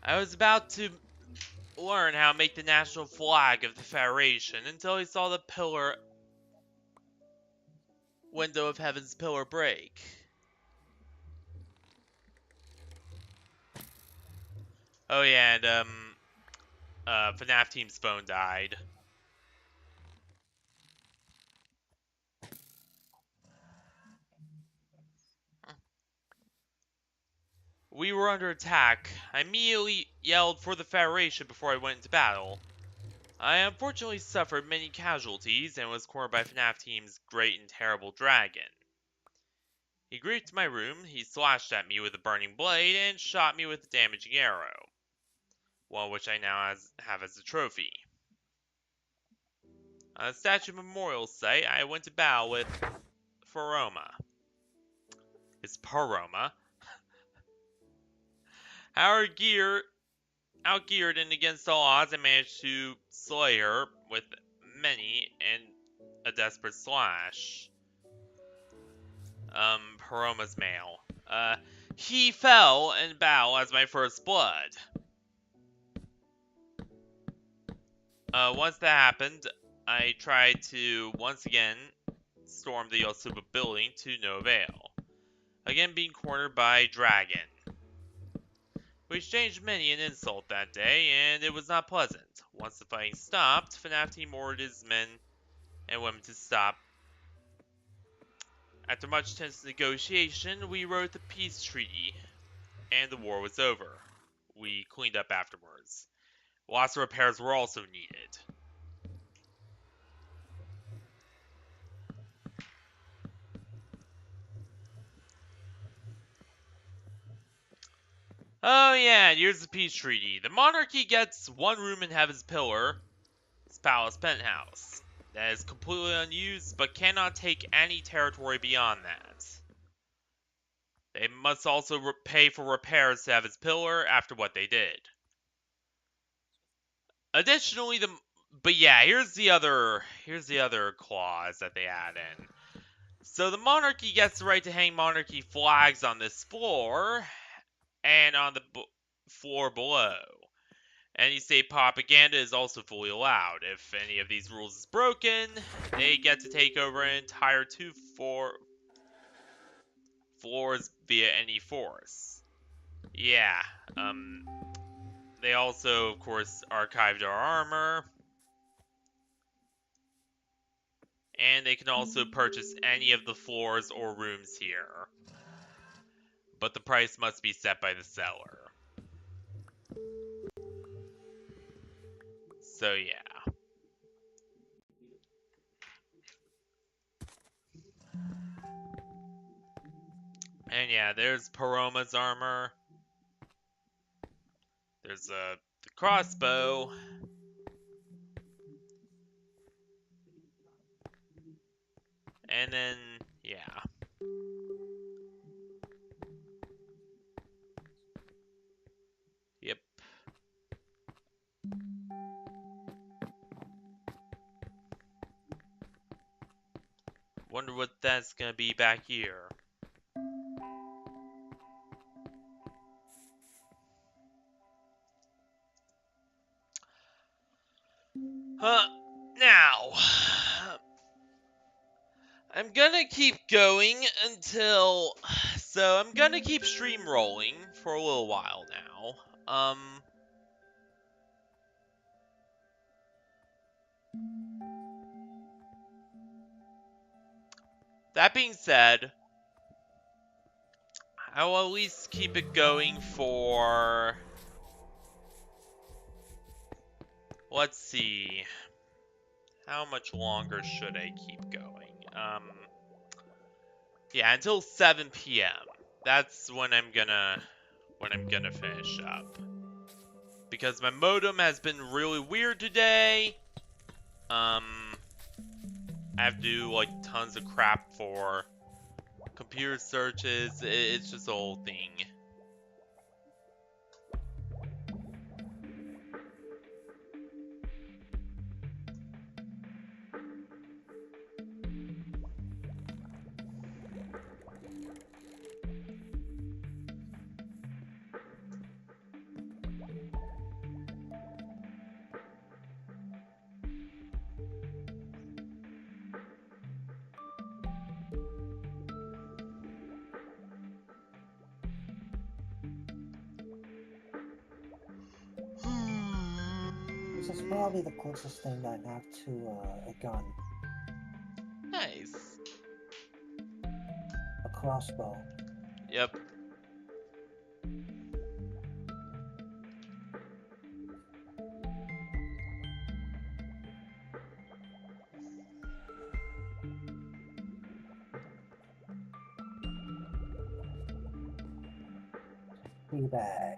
I was about to learn how to make the national flag of the Federation until I saw the pillar window of Heaven's Pillar break. Oh yeah, and FNAF Team's phone died. we were under attack. I immediately yelled for the Federation before I went into battle. I unfortunately suffered many casualties and was cornered by FNAF Team's great and terrible dragon. He creeped to my room, he slashed at me with a burning blade, and shot me with a damaging arrow, one which I now have as a trophy. On the statue memorial site, I went to battle with Faroma. It's Paroma. Outgeared and against all odds, I managed to slay her with many and a desperate slash. Paroma's male. He fell in battle as my first blood. Once that happened, I tried to once again storm the Yosuba building to no avail. Again being cornered by Dragon. We exchanged many an insult that day, and it was not pleasant. Once the fighting stopped, FNAF Team ordered his men and women to stop. After much tense negotiation, we wrote the peace treaty, and the war was over. We cleaned up afterwards. Lots of repairs were also needed. Oh yeah, here's the peace treaty. The monarchy gets one room in Heaven's Pillar, its palace penthouse. That is completely unused, but cannot take any territory beyond that. They must also pay for repairs to Heaven's Pillar after what they did. Additionally, but yeah, here's the other clause that they add in. So the monarchy gets the right to hang monarchy flags on this floor and on the floor below. Any state propaganda is also fully allowed. If any of these rules is broken, they get to take over an entire 2 floors via any force. Yeah, they also, of course, archived our armor. And they can also purchase any of the floors or rooms here. But the price must be set by the seller. So yeah. And yeah, there's Paroma's armor. There's the crossbow. And then, yeah. Yep. Wonder what that's gonna be back here. Now, I'm gonna keep going until, so I'm gonna keep stream rolling for a little while now. That being said, I will at least keep it going for, let's see, how much longer should I keep going? Yeah, until 7 p.m. That's when I'm gonna finish up. Because my modem has been really weird today. I have to do like tons of crap for computer searches. It's just a whole thing. This is probably the closest thing I have to a gun. Nice. A crossbow. Yep. Too bad.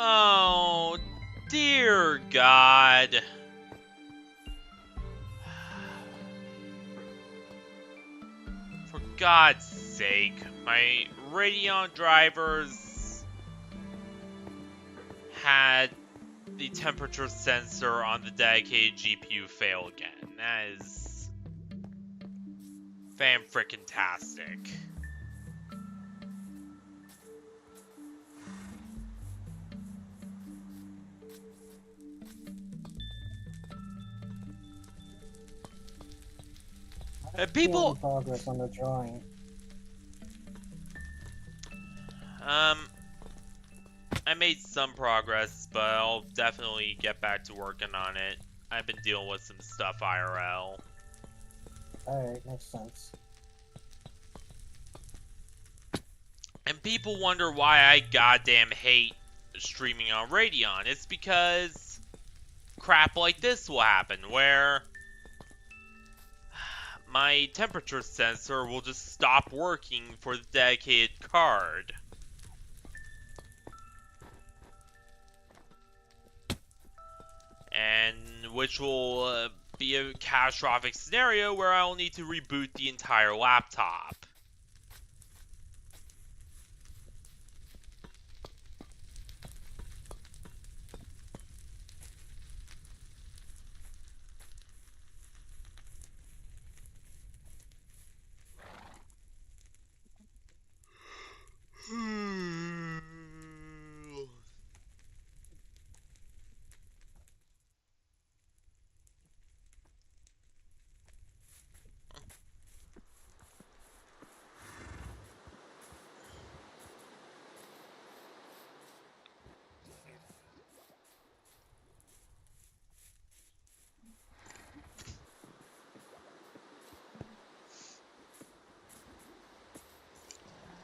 Oh, dear God. For God's sake, my Radeon drivers had the temperature sensor on the dedicated GPU fail again. That is fan-frickin-tastic. I And don't see any people, progress on the drawing. I made some progress, but I'll definitely get back to working on it. I've been dealing with some stuff IRL. Alright, makes sense. And people wonder why I goddamn hate streaming on Radeon. It's because crap like this will happen, where my temperature sensor will just stop working for the dedicated card. And which will be a catastrophic scenario where I'll need to reboot the entire laptop.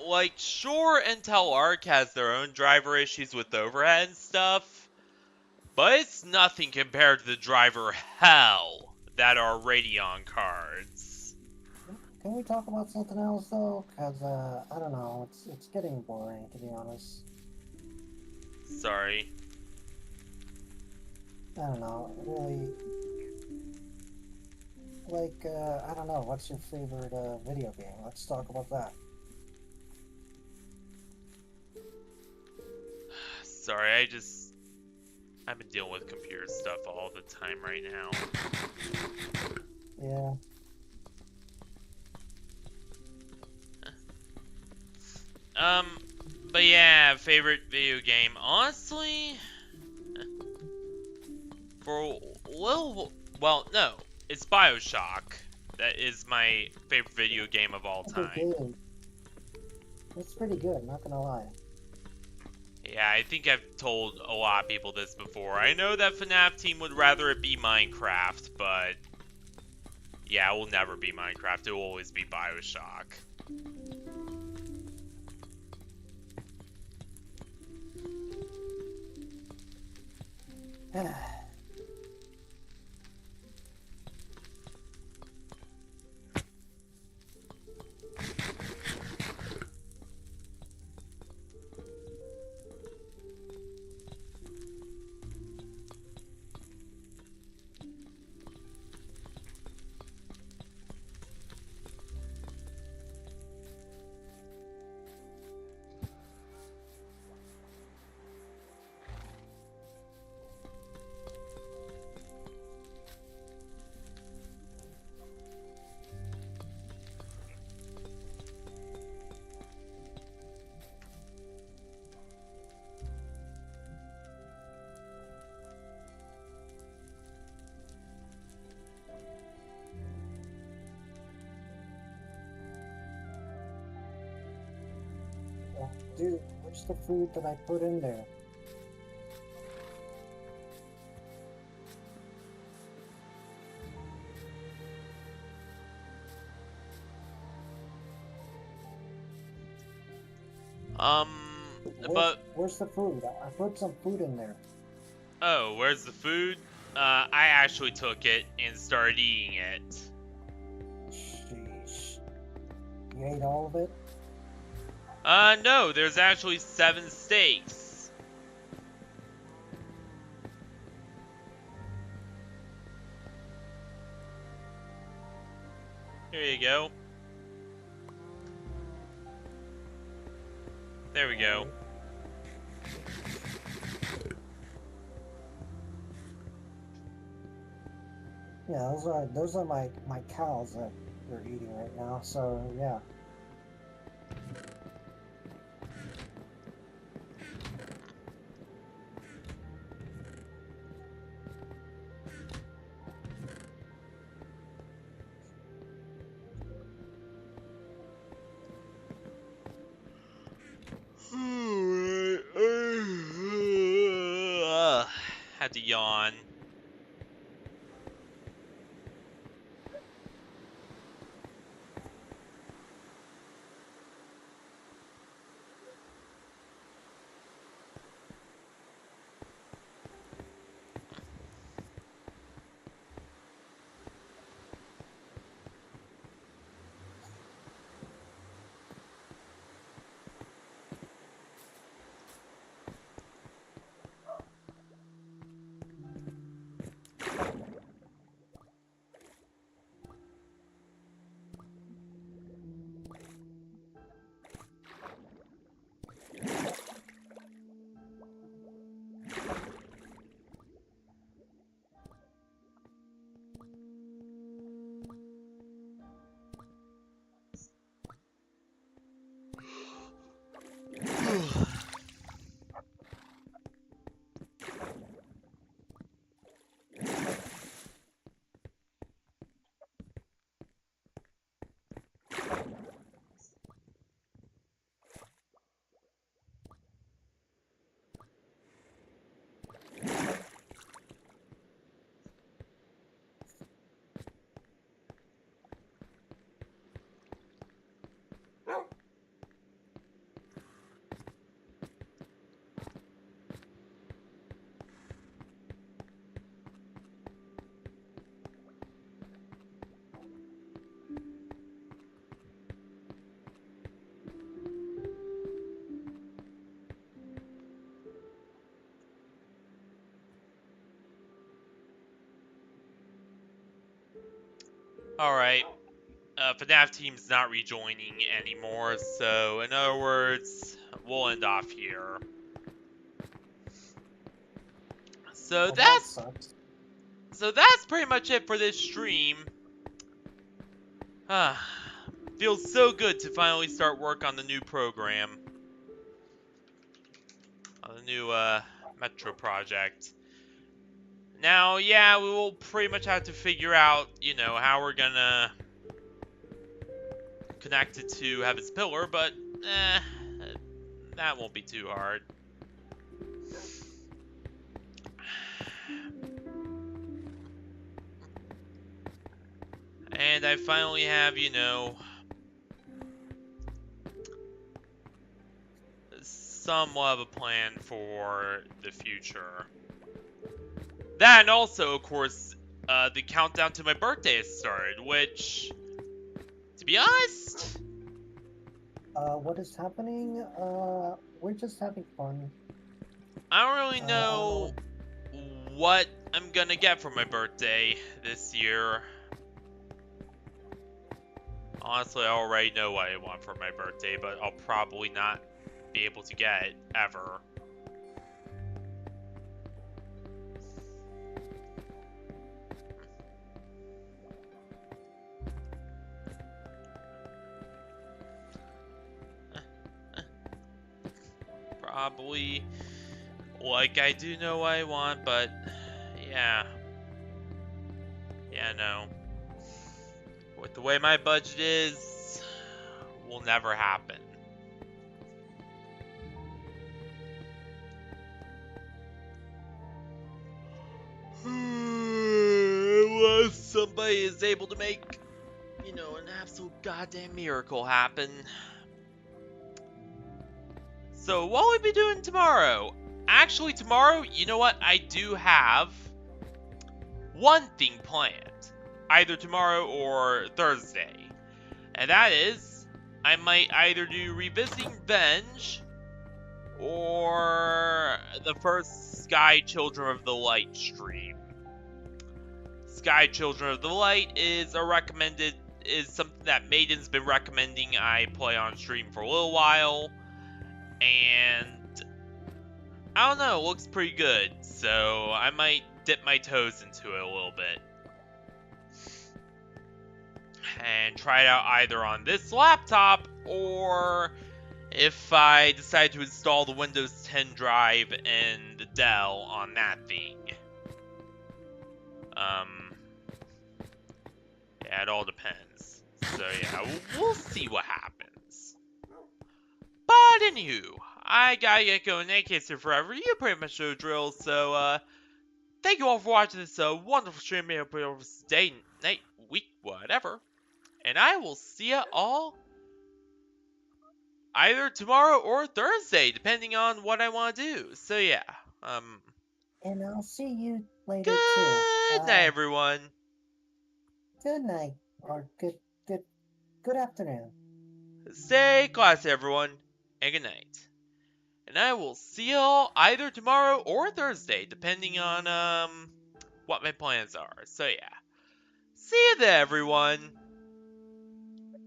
Like, sure, Intel Arc has their own driver issues with overhead and stuff, but it's nothing compared to the driver hell that are Radeon cards. Can we talk about something else though? Cause I don't know, it's getting boring to be honest. Sorry. I don't know, really. Like, I don't know, what's your favorite video game? Let's talk about that. Sorry, I've been dealing with computer stuff all the time right now. Yeah. But yeah, favorite video game. Honestly, for a little, well, no, it's BioShock. That is my favorite video game of all Okay, time. good. It's pretty good, not gonna lie. Yeah, I think I've told a lot of people this before. I know that FNAF team would rather it be Minecraft, but yeah, it will never be Minecraft. It will always be BioShock. Dude, where's the food that I put in there? Um, Where's but where's the food? I put some food in there. oh, where's the food? I actually took it and started eating it. Sheesh. You ate all of it? No, there's actually 7 steaks. Here you go. There we go. Yeah, those are my cows that they're eating right now. So yeah. Had to yawn. Alright. FNAF team's not rejoining anymore, so in other words, we'll end off here. So Well, that sucks. that's pretty much it for this stream. Feels so good to finally start work on the new program. On the new Metro project. Now, yeah, we will pretty much have to figure out, you know, how we're gonna connect it to Heaven's Pillar, but that won't be too hard. And I finally have, you know, somewhat of a plan for the future. That, and also, of course, the countdown to my birthday has started, which, to be honest, What is happening? We're just having fun. I don't really I don't know know. what I'm gonna get for my birthday this year. Honestly, I already know what I want for my birthday, but I'll probably not be able to get it ever. Probably, like, I do know what I want, but yeah. Yeah, no. With the way my budget is, will never happen. boy is able to make, an absolute goddamn miracle happen. So what will we be doing tomorrow? Actually, tomorrow, you know what? I do have one thing planned. Either tomorrow or Thursday. And that is, I might either do Revisiting Revenge or the first Sky Children of the Light stream. Sky Children of the Light is something that Maiden's been recommending I play on stream for a little while. And I don't know, it looks pretty good, so I might dip my toes into it a little bit. And try it out either on this laptop, or if I decide to install the Windows 10 drive and the Dell on that thing. Yeah, it all depends. So yeah, we'll see what happens. But anywho, I gotta get going. In any case, here forever, you pretty much know the drill. So thank you all for watching this wonderful stream. May over day, night, week, whatever. And I will see ya all either tomorrow or Thursday, depending on what I want to do. So yeah, And I'll see you later too. good night, everyone. Good night, or good afternoon. Stay classy, everyone, and good night. And I will see y'all either tomorrow or Thursday, depending on what my plans are. So yeah, see you there, everyone.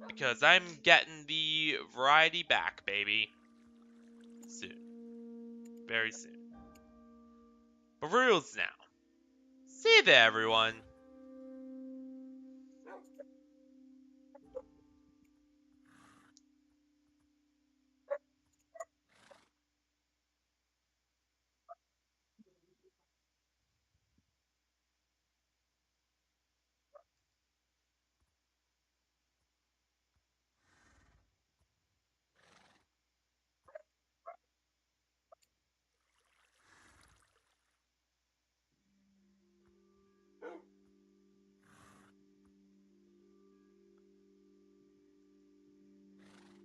Because I'm getting the variety back, baby. Soon. Very soon. But for reals now. See you there, everyone.